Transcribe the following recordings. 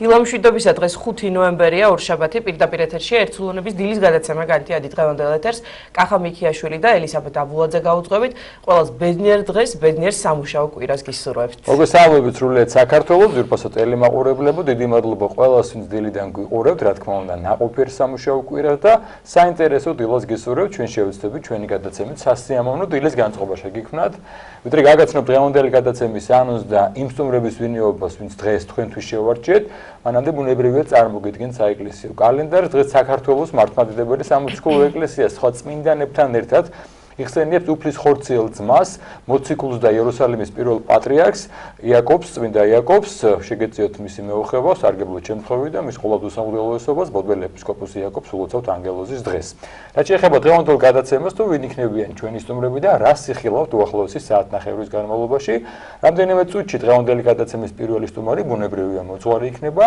დილამშვიდობისა დღეს 5 ნოემბერია ორშაბათი პირდაპირ ეთერში ერთსულოვნების დილის გადაცემა განთიადი დღევანდელ ეთერს კახა მიქიაშვილი და ელისაბედ აბულაძე გაუძღვებით. Ყველას ბედნიერ დღეს, ბედნიერ სამუშაო კვირას გისურვებთ. მოგესალმებით სრულიად საქართველოს, ძვირფასო ტელემაყურებლებო, დიდი მადლობა ყველას, ვინც დილიდან გვიყურებთ, რა თქმა უნდა, ნაყოფიერ სამუშაო კვირას და საინტერესო დილას გისურვებთ. ჩვენ შევეცდებით ჩვენი გადაცემით სასიამოვნო დილის განწყობა შეგიქმნათ. ვიდრე გაგაცნობ დღევანდელი გადაცემის ანონსს და იმ სტუმრების ვინაობას, ვინც დღეს თქვენთვის შევარჩიეთ, მანამდე ბუნებრივია წარმოგიდგენთ საეკლესიო კალენდარს. დღეს საქართველოს მართლმადიდებელი სამოციქულო ეკლესია სხვა წმინდანებთან ერთად იხსენიებს უფლის ხორციელ ძმას, მოციქულს და იერუსალიმის პირველ პატრიარქს იაკობს, წმინდა იაკობს, შეგეწიოთ მისი მეუღლება, სარგებლო ჩემთხოვი და მის ყოველდღიურესობას, ბოდბელ ეპისკოპოსი იაკობს ულოცავთ ანგელოზის დღეს. რაც შეეხება დღევანდელ გადაცემას, თუ ვინ იქნებიან ჩვენი სტუმრები და რა სიხილავთ უახლოესი საათნახევრის განმავლობაში, რამდენიმე წუთში დღევანდელი გადაცემის პირველი სტუმარი ბუნებრივია მოძღვარი იქნება.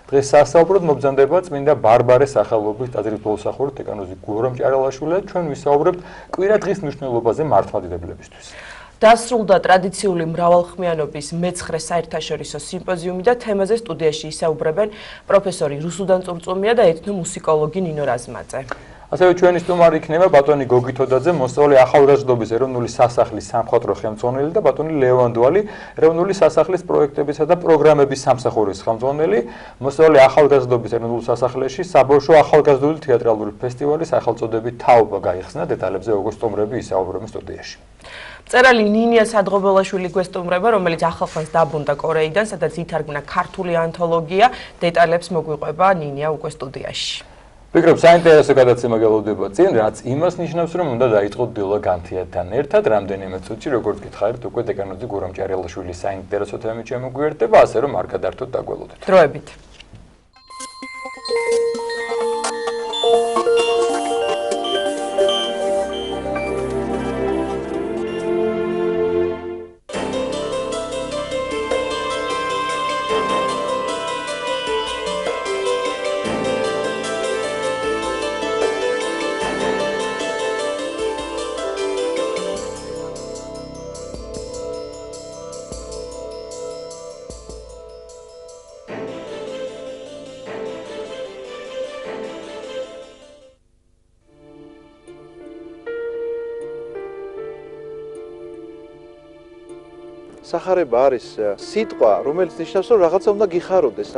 დღეს სასაუბროდ მობრძანდება წმინდა ბარბარე სახელობის ტაძრის ბოლოსახური დეკანოზი გურამ ჭარალაშვილი. ჩვენ ვისაუბრებთ კვირა დღის მნიშვნელობაზე მართლმადიდებლებისთვის. დასრულდა ტრადიციული მრავალხმიანობის მე-9 საერთაშორისო სიმპოზიუმი და თემაზე სტუდიაში ისაუბრებენ პროფესორი რუსუდან წურწუმია და ეთნომუსიკოლოგი ნინო რაზმაძე. ასევე ჩვენი სტუმარი იქნება ბატონი გოგი თოდაძე, მოსწავლე ახალგაზრდობის ეროვნული სასახლის სამხატვრო ხელმძღვანელი და ბატონი ლევანდვალი, ეროვნული სასახლის პროექტებისა და პროგრამების სამსახურის ხელმძღვანელი. მოსწავლე ახალგაზრდობის ეროვნულ სასახლეში საბავშვო ახალგაზრდული თეატრალური ფესტივალის სახელწოდებით თაობა გაიხსნა. დეტალებზე როგორც სტუმრები ისაუბრებენ სტუდიაში. მწერალი ნინია სადღობელაშვილი გვესტუმრება, რომელიც ახალხანს დაბრუნდა კორეიდან, სადაც ითარგმნა ქართული ანთოლოგია. დეტალებს მოგვიყვება ნინია უკვე სტუდიაში. ვფიქრობ, საინტერესო გადაცემა გელოდება წინ, რაც იმას ნიშნავს, რომ უნდა დაიწყოთ დილა განთიადთან ერთად, რამდენიმე წუთში, როგორც გითხარით, უკვე დეკანოზი გურამ ჭარალაშვილის საინტერესო თემით შემოგვიერთდება, ასე რომ არ გადართოთ და გველოდეთ. დროებით. სახარება არის სიტყვა, რომელიც ნიშნავს, რომ რაღაცა უნდა გიხაროდეს,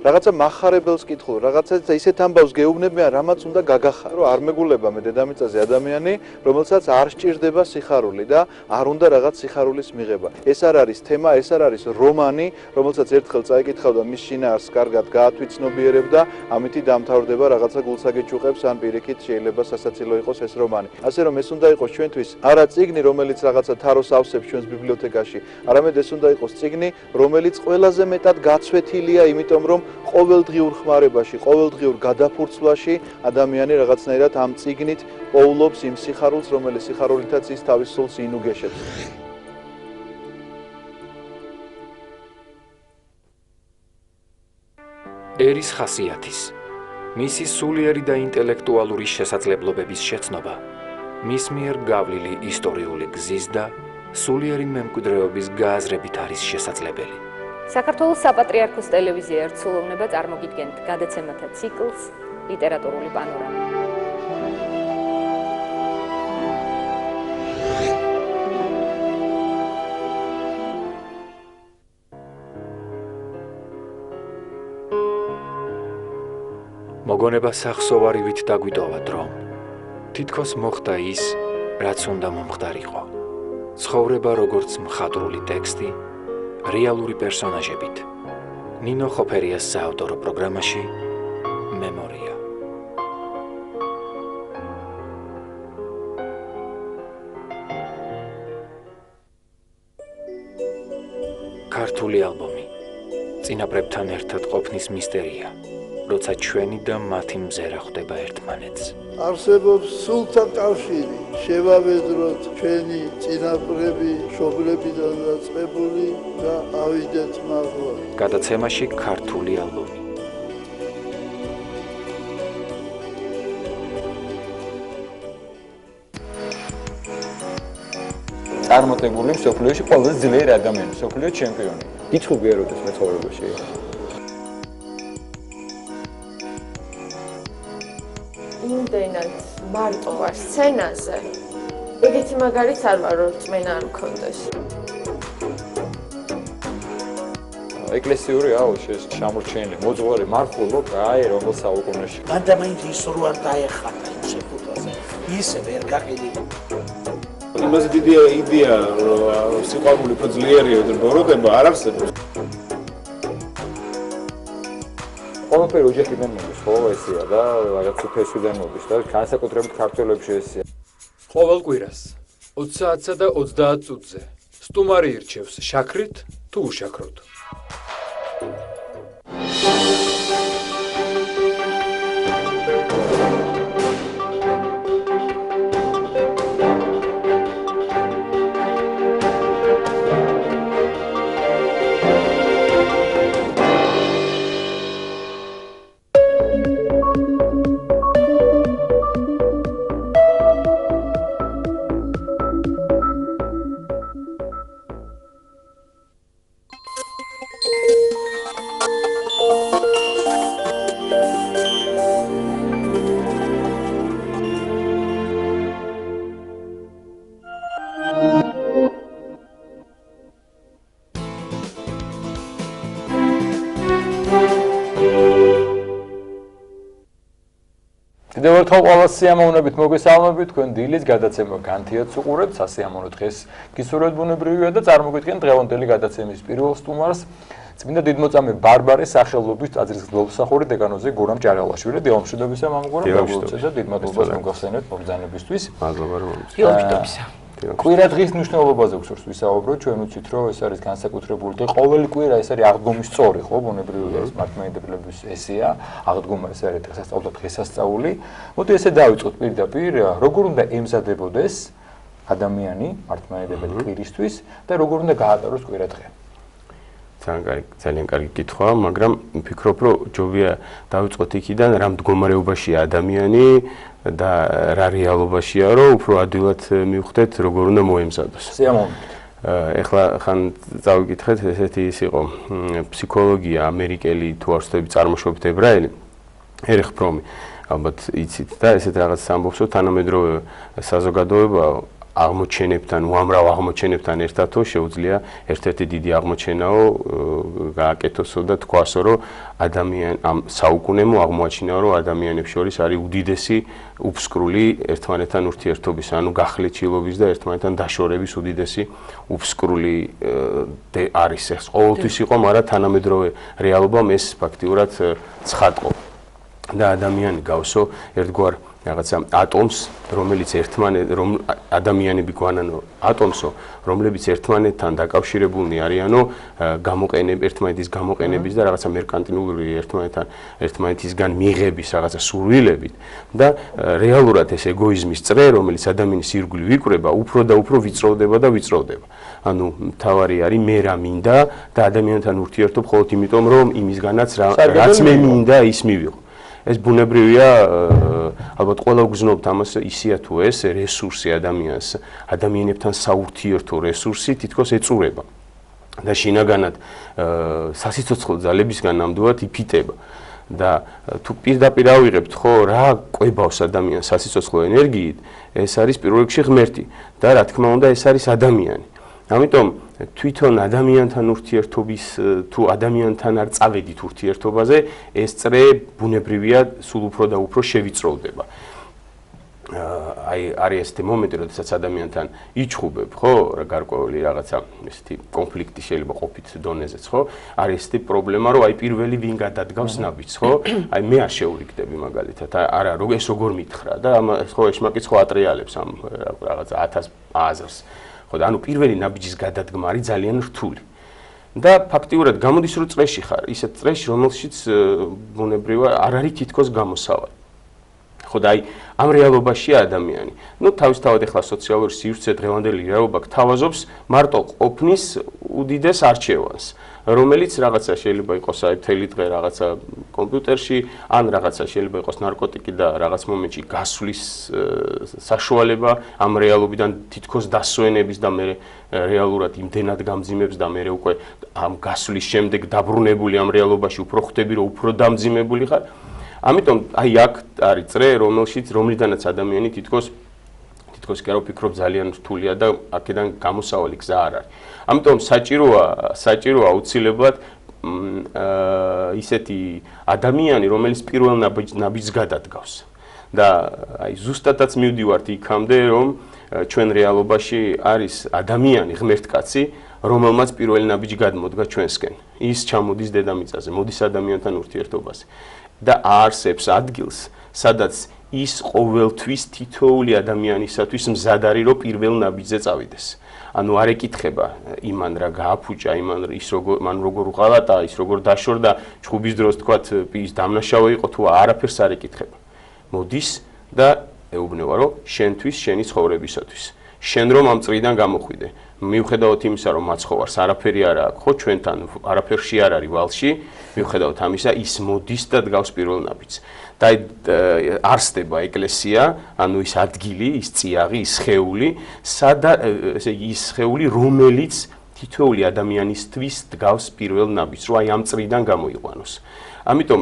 რაღაცა מחარებელს კითხულ, რაღაცა ისეთ ამბავს გეუბნებიან, რამაც უნდა გაგახარო, რომ არ მეგულება მე დედამიწაზე ადამიანი, რომელსაც არ სჭირდება სიხარული და არ უნდა რაღაც სიხარულის მიღება. ეს არ არის თემა, ეს არ არის რომანი, რომელსაც ერთხელ წაიკითხავ და მის შინაარსს კარგად გაათვითცნობიერებ და ამითი დამთავრდება რაღაცა გულსაგეჭუყებს ან პირიქით შეიძლება სასაცილო იყოს ეს რომანი. ასე რომ ეს უნდა იყოს ჩვენთვის არა წიგნი, რომელიც რაღაცა თაროს ავსებს ჩვენს ბიბლიოთეკაში, არამედ ეს უნდა იყოს წიგნი, რომელიც ყველაზე მეტად გაცვეთილია, იმიტომ რომ ყოველდღიურ ხმარებაში, ყოველდღიურ გადაფურცვლაში ადამიანი რაღაცნაირად ამ წიგნით პოულობს იმ სიხარულს, რომელიც სიხარულითაც ის თავის სულს ინუგეშებს. ერის ხასიათის, მისი სულიერი და ინტელექტუალური შესაძლებლობების შეცნობა, მის მიერ გავლილი ისტორიული გზის და სულიერი მემკვიდრეობის გააზრებით არის შესაძლებელი. საქართველოს საპატრიარქოს ტელევიზია ერთსულოვნება წარმოგიდგენთ გადაცემათა ციკლს ლიტერატურული პანორამა. მოგონება სახსოვარივით დაგვიტოვა დრო. თითქოს მოხდა ის, რაც უნდა მომხდარიყო. ცხოვრება როგორც მხატვრული ტექსტი, რეალური პერსონაჟებით. ნინო ხოფერიას საავტორო პროგრამაში მემორია. ქართული ალბომი. წინაპრებთან ერთად ყოფნის მისტერია, როცა ჩვენი და მათი მზერა ხვდება ერთმანეთს. არსებობს სულთა კავშირი, შევავედროთ ჩვენი წინაპრები, მშობლებიდან დაწყებული და ავიდეთ მაღლა. გადაცემაში ქართული ალბომი. წარმატებული მსოფლიოში ყველაზე ძლიერი ადამიანი, მსოფლიო ჩემპიონი. იცხოვი ეროდეს მეცხოვრებაში. იმდენად მარტო ვარ სცენაზე. ეგეთი მაგალითს არ ვარ, რომ წმენა არ მქონდეს. ეკლესიური აუში შემორჩენილი მოძღვარი მართლობა აი რომელ საუკუნეში. გადამაინც ის რო არ დაეხატა იმ შეფუთვაზე. ისე ვერ გაყიდი. იმას დიდი იდეა რომ სიყვარული უფრო ძლიერი ბოროტება არ არსებობს. ყველაფერი ოჯახიდან მოდის, ხო, ესეა და რაღაც უფესვიდან მოდის და განსაკუთრებით ქართველებში ესეა. ყოველ კვირას 20 საათსა და 30 წუთზე სტუმარი ირჩევს შაქრით თუ უშაქროთ. კიდევ ერთხელ ყველა სიამოვნებით მოგესალმებით, თქვენ დილის გადაცემა განთიადს უყურებთ, სასიამოვნო დღეს გისურვებთ ბუნებრივია და წარმოგიდგენთ დღევანდელი გადაცემის პირველ სტუმარს, წმინდა დიდმოწამე ბარბარეს სახელობის ტაძრის გლოვსახური დეკანოზი გურამ ჭარალაშვილი. დილამშვიდობისა მამგურამ, დაგულოცეთ და დიდ მადლობას მოგახსენებთ მოგზაინებისთვის. მადლობა რომ დილამშვიდობისა. კვირა დღის მნიშვნელობაზე გსურს ვისაუბროთ, ჩვენ ვიცით რომ ეს არის განსაკუთრებული და ყოველი კვირა ეს არის აღდგომის წორი, ხო, ბუნებრივია ეს მართლმადიდებლების ესეა, აღდგომა ეს არის დღესასწაული და დღესასწაული. მოდი ესე დავიწყოთ პირდაპირ, როგორ უნდა ემზადებოდეს ადამიანი მართლმადიდებელი კვირისთვის და როგორ უნდა გაატაროს კვირა დღე. ძალიან კარგი კითხვა, მაგრამ ვფიქრობ, რომ ჯობია დავიწყოთ იქიდან, რა მდგომარეობაშია ადამიანი და რა რეალობაშია, რომ უფრო ადვილად მივხვდეთ, როგორ უნდა მოემზადოს. სიამოვნებით. ეხლა ხან წავიკითხეთ, ესეთი ის იყო ფსიქოლოგია ამერიკელი თუ არ ვცდები წარმოშობით ებრაელი, ერიხ ფრომი, ალბათ იცით და ესეთ რაღაც ამბობს, რომ თანამედროვე საზოგადოება აღმოჩენებთან, უამრავ აღმოჩენებთან ერთადო შეუძლია ერთ-ერთი დიდი აღმოჩენაო გააკეთოსო და თქვასო, რომ ამ საუკუნემო აღმოაჩინაო, რომ ადამიანებს შორის არის უდიდესი უფსკრული ერთმანეთთან ურთიერთობის, ანუ გახლეჩილობის და ერთმანეთთან დაშორების უდიდესი უფსკრული არის. ეს ყოველთვის იყო, მაგრამ თანამედროვე რეალობამ ეს ფაქტიურად ცხადყო. და ადამიანი გავსო ერთგვარ რაღაცა ატომს, რომელიც ადამიანები გვანანო ატომსო, რომლებიც ერთმანეთთან დაკავშირებულნი არიანო, ერთმანეთის გამოყენების და რაღაცა მერკანტილური ერთმანეთისგან მიღების რაღაცა სურვილებით და რეალურად ეს ეგოიზმის წრე, რომელიც ადამიანის ირგვლივ იკვრება, უფრო და უფრო ვიწროვდება და ვიწროვდება. ანუ მთავარი არის მე რა მინდა და ადამიანთან ურთიერთობ მხოლოდ იმიტომ, რომ იმისგანაც რაც მე მინდა ის მივიღო. ეს ბუნებრივია, ალბათ ყველა გრძნობთ ამას, ისია თუ ეს რესურსი ადამიანებთან საურთიერთო რესურსი თითქოს ეწურება და შინაგანად სასიცოცხლო ძალებისგან ნამდვილად იფიტება და თუ პირდაპირ ავიღებთ, ხო, რა ყვებავს ადამიანს სასიცოცხლო ენერგიით, ეს არის პირველ რიგში ღმერთი და რა თქმა უნდა ეს არის ადამიანი. ამიტომ თვითონ ადამიანთან ურთიერთობის თუ ადამიანთან არ წავედით ურთიერთობაზე, ეს წრე ბუნებრივია სულ უფრო და უფრო შევიწროვდება. არის ესეთი მომენტი, როდესაც ადამიანთან იჩხუბებ, ხო, გარკვეული რაღაცა ესეთი კონფლიქტი შეიძლება ყოფით დონეზეც, ხო? არის ესეთი პრობლემა, რომ პირველი ვინ გადადგავს ნაბიჯს, ხო? მე არ შეურიგდები მაგალითად, არა, ეს როგორ მითხრა და ხო, ეშმაკიც ხო ატრიალებს ამ რაღაცა 1000 აზრს. ხო, ანუ პირველი ნაბიჯის გადადგმა არის ძალიან რთული. და ფაქტიურად გამოდის, რომ წრეში ხარ, ისეთ წრეში, რომელშიც ბუნებრივად არ არის თითქოს გამოსავალი. ხო, და ამ რეალობაშია ადამიანი. თავისთავად ეხლა სოციალური სივრცე დღევანდელი რეალობა გთავაზობს მარტო ყოფნის უდიდეს არჩევანს, რომელიც რაღაცა შეიძლება იყოს მთელი დღე რაღაცა კომპიუტერში, ან რაღაცა შეიძლება იყოს ნარკოტიკი და რაღაც მომენტში გასვლის საშუალება ამ რეალობიდან თითქოს დასვენების და მე რეალურად იმდენად გამძიმებს და მე უკვე ამ გასვლის შემდეგ დაბრუნებული ამ რეალობაში უფრო ხვდები, რომ უფრო დამძიმებული ხარ. ამიტომ აი აქ არის წრე, რომლიდანაც ადამიანი თითქოს კი არა ვფიქრობ ძალიან რთულია და აქედან გამოსავალი გზა არ არის. ამიტომ საჭიროა აუცილებლად ისეთი ადამიანი, რომელიც პირველ ნაბიჯს გადადგავს. და აი ზუსტადაც მივდივართ იქამდე, რომ ჩვენ რეალობაში არის ადამიანი, ღმერთკაცი, რომელმაც პირველი ნაბიჯი გადმოდგა ჩვენსკენ. ის ჩამოდის დედამიწაზე, მოდის ადამიანთან ურთიერთობაზე და აარსებს ადგილს, სადაც ის ყოველთვის თითოეული ადამიანისათვის მზად არის, რომ პირველ ნაბიჯზე წავიდეს. ანუ არ ეკითხება იმან რა გააფუჭა, მან როგორ უღალატა, ის როგორ დაშორდა, ჩხუბის დროს თქვათ ის დამნაშავე იყო თუ არაფერს არ ეკითხება. მოდის და ეუბნება, რომ შენთვის, შენი ცხოვრებისათვის. შენ რომ ამ წრიდან გამოხვიდე. მიუხედავად იმისა, რომ მაცხოვარს არაფერი არ აქვს, ხო, ჩვენთან არაფერში არ არის ვალში, მიუხედავად ამისა, ის მოდის და დგავს პირველ ნაბიჯს. და არსდება ეკლესია, ანუ ის ადგილი, ის წიაღი, ის სხეული, ესე იგი ის სხეული, რომელიც თითოეული ადამიანისთვის დგავს პირველ ნაბიჯს, რომ აი ამ წრიდან გამოიყვანოს. ამიტომ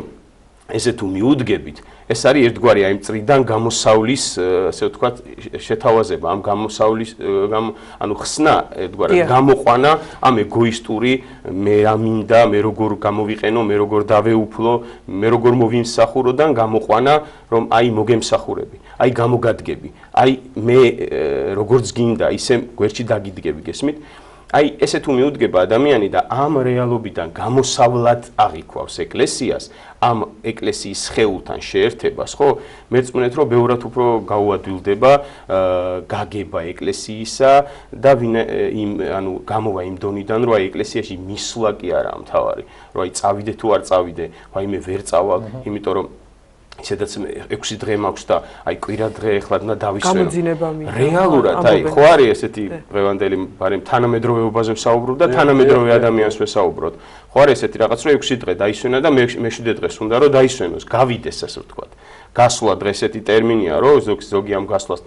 ესე თუ მიუდგებით, ეს არის ერთგვარი აი წრიდან გამოსავლის, ასე ვთქვათ, შეთავაზება, ამ გამოსავლის, ანუ ხსნა, ერთგვარად გამოყვანა ამ ეგოისტური მე რა მინდა, მე როგორ გამოვიყენო, მე როგორ დავეუფლო, მე როგორ მოვიმსახუროდან გამოყვანა, რომ აი მოგემსახურები, აი გამოგადგები, აი მე როგორც გინდა, ისე გვერდში დაგიდგები, გესმით? აი ესე თუ მიუდგება ადამიანი და ამ რეალობიდან გამოსავლად აღიქვავს ეკლესიას, ამ ეკლესიის სხეულთან შეერთებას, ხო? მეწმუნეთ, რომ ბევრად უფრო გაუადვილდება გაგება ეკლესიისა და ანუ გამოვა იმ დონიდან, რომ აი ეკლესიაში მისვლა კი არაა მთავარი, რომ აი წავიდე თუ არ წავიდე, ვაიმე ვერ წავალ, იმიტომ რომ ისედაც 6 დღე მაქვს და აი კვირა დღე ეხლა და დავისვენო. რეალურად აი ხო არის ესეთი დღევანდელი ბარემ თანამედროვეობაზე ვსაუბრობ და თანამედროვე ადამიანს ვსაუბრობ. ხო არის ესეთი რაღაც რომ 6 დღე დაისვენა და მე-7 დღეს უნდა რომ დაისვენოს, გავიდეს ასე ვთქვათ. გასვლა დღე ესეთი ტერმინია, რომ ზოგი ამ გასვლას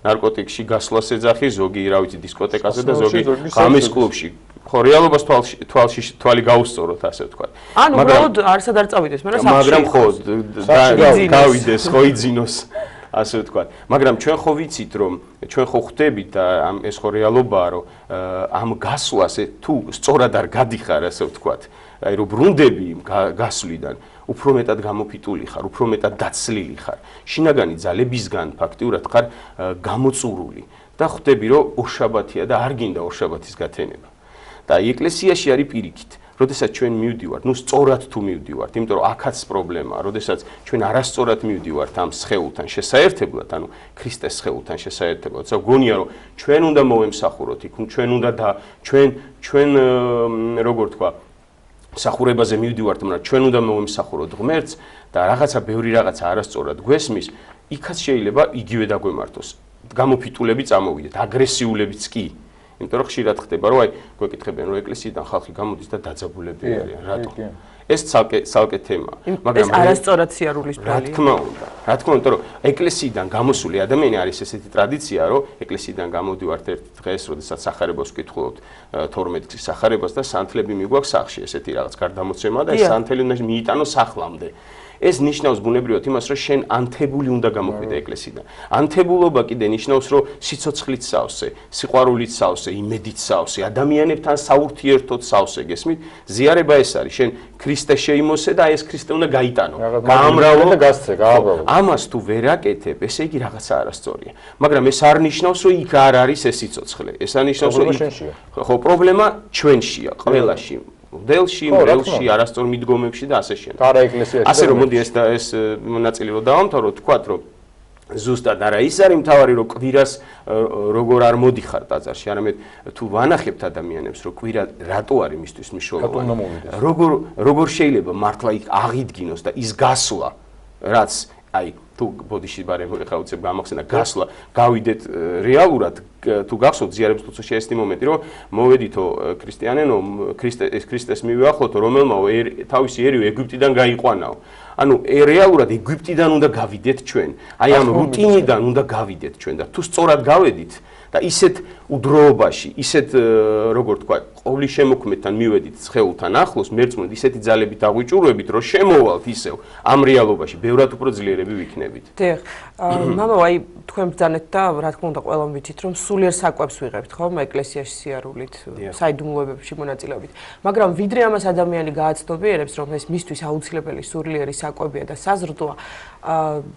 ნარკოტიკში გასვლას ეძახი, ზოგი რა ვიცი დისკოტეკაზე და ზოგი ღამის კლუბში. ხო, რეალობას თვალი გაუსწოროთ, ასე ვთქვათ. ანუ უბრალოდ არსად არ წავიდეს, მაგრამ ხო, გავიდეს, ხო იძინოს, ასე ვთქვათ. მაგრამ ჩვენ ხო ვიცით, რომ ჩვენ ხო ხვდებით და ეს ხო რეალობაა, რომ ამ გასვლას თუ სწორად არ გადიხარ, ასე ვთქვათ, აი რომ ბრუნდები გასვლიდან, უფრო მეტად გამოფიტული ხარ, უფრო მეტად დაცლილი ხარ. შინაგანი ძალებისგან ფაქტიურად ხარ გამოწურული და ხვდები, რომ ორშაბათია და არ გინდა ორშაბათის გათენება. და ეკლესიაში არის პირიქით. როდესაც ჩვენ მივდივართ, ნუ სწორად თუ მივდივართ, იმიტომ რომ აქაც პრობლემაა, როდესაც ჩვენ არასწორად მივდივართ ამ სხეულთან შესაერთებლად, ანუ ქრისტეს სხეულთან შესაერთებლად. გონია რომ ჩვენ უნდა მოვემსახუროთ იქ, ჩვენ უნდა და ჩვენ როგორ თქვა, მსახურებაზე მივდივართ, მაგრამ ჩვენ უნდა მოვემსახუროთ ღმერთს და რაღაცა ბევრი რაღაცა არასწორად გვესმის, იქაც შეიძლება იგივე დაგვემართოს. გამოფიტულები წამოვიდეთ, აგრესიულებიც კი. იმიტომ რომ ხშირად ხდება, რომ აი გვეკითხებიან, რომ ეკლესიიდან ხალხი გამოდის და დაძაბულები არიან. რატო? ეს ცალკე თემაა. მაგრამ ეს არასწორად სიარულის ბრალია. რა თქმა უნდა, რომ ეკლესიიდან გამოსული ადამიანი არის ესეთი ტრადიცია, რომ ეკლესიიდან გამოდივართ ერთ დღეს, როდესაც სახარებას ვკითხულობთ 12 წლის სახარებას და სანთლები მიგვაქვს სახლში, ესეთი რაღაც გარდამოცემა და ეს სანთელი უნდა მიიტანოს სახლამდე. ეს ნიშნავს ბუნებრივად იმას, რომ შენ ანთებული უნდა გამოხვიდე ეკლესიიდან. ანთებულობა კიდე ნიშნავს, რომ სიცოცხლით სავსე, სიყვარულით სავსე, იმედით სავსე, ადამიანებთან საურთიერთოდ სავსე, გესმით? ზიარება ეს არის, შენ ქრისტე შეიმოსე და ეს ქრისტე უნდა გაიტანო. გაამრავლო და გასცე, გააბრალო. ამას თუ ვერ აკეთებ, ესე იგი რაღაცა არასწორია. მაგრამ ეს არ ნიშნავს, რომ იქ არ არის ეს სიცოცხლე. ეს არ ნიშნავს, რომ ხო, პრობლემა ჩვენშია, ყველაში. დელში, მრევლში, არასწორ მიდგომებში და ასე შემდეგ. არა ეკლესიაში. ასე რომ მოდი ეს ნაწილი რომ დავამთავროთ, თქვათ რომ ზუსტად არა ის არის მთავარი რომ კვირას როგორ არ მოდიხარ ტაძარში, არამედ თუ ვანახებთ ადამიანებს რომ კვირა რატო არის მისთვის მნიშვნელოვანი. როგორ შეიძლება მართლა იქ აღიდგინოს და ის გასვლა, რაც აი თუ ბოდიში ბარემ ხა უცებ გამახსენა გასვლა, გავიდეთ რეალურად თუ გახსოვთ ზიარების თუცა შეესწი მომენტი რომ მოვედითო ქრისტიანენო ქრისტეს მივიახლოთო რომელმაო თავისი ერივე ეგვიპტიდან გაიყვანაო. ანუ რეალურად ეგვიპტიდან უნდა გავიდეთ ჩვენ. აი ამ რუტინიდან უნდა გავიდეთ ჩვენ და თუ სწორად გავედით და ისეთ უდროობაში, ისეთ როგორ თქვა, ყოვლის შემოქმედთან მივედით სხეულთან ახლოს, მერწმუნეთ ისეთი ძალებით დაგვიჭურვებით, რომ შემოვალთ ისევ ამ რეალობაში, ბევრად უფრო ძლიერები ვიქნებით. დიახ. მამაო, აი თქვენ ბრძანეთ და რა თქმა უნდა ყველამ ვიცით, რომ სულიერ საკვებს ვიღებთ, ხო, ეკლესიაში სიარულით, საიდუმლოებებში მონაწილეობით. მაგრამ ვიდრე ამას ადამიანი გააცნობიერებს, რომ ეს მისთვის აუცილებელი სულიერი საკვებია და საზრდოა,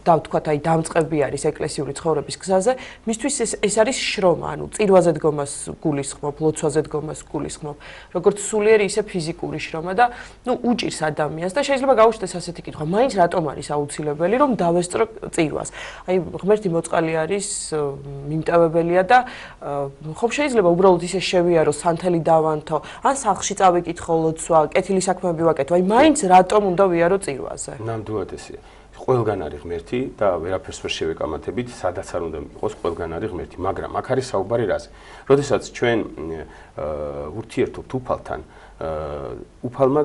და ვთქვათ, აი დამწყები არის ეკლესიური ცხოვრების გზაზე, მისთვის ეს არის შრომა, ანუ წირვაზე დგომას გულისხმობ, ლოცვაზე დგომას გულისხმობ, როგორც სულიერი, ისე ფიზიკური შრომა და უჭირს ადამიანს და შეიძლება გაუჩნდეს ასეთი კითხვა, მაინც რატომ არის აუცილებელი, რომ დავესწრო წირვას? აი ღმერთი მოწყალი არის, მიმტევებელია და ხომ შეიძლება უბრალოდ ისე შევიარო, სანთელი დავანთო, ან სახლში წავიკითხო ლოცვა, კეთილი საქმეები ვაკეთო, აი მაინც რატომ უნდა ვიარო წირვაზე? ნამდვილად ესეა. ყველგან არის ღმერთი და ვერაფერს ვერ შევეკამათებით, სადაც არ უნდა იყოს, ყველგან არის ღმერთი, მაგრამ აქ არის საუბარი რაზე? როდესაც ჩვენ ურთიერთობთ უფალთან, უფალმა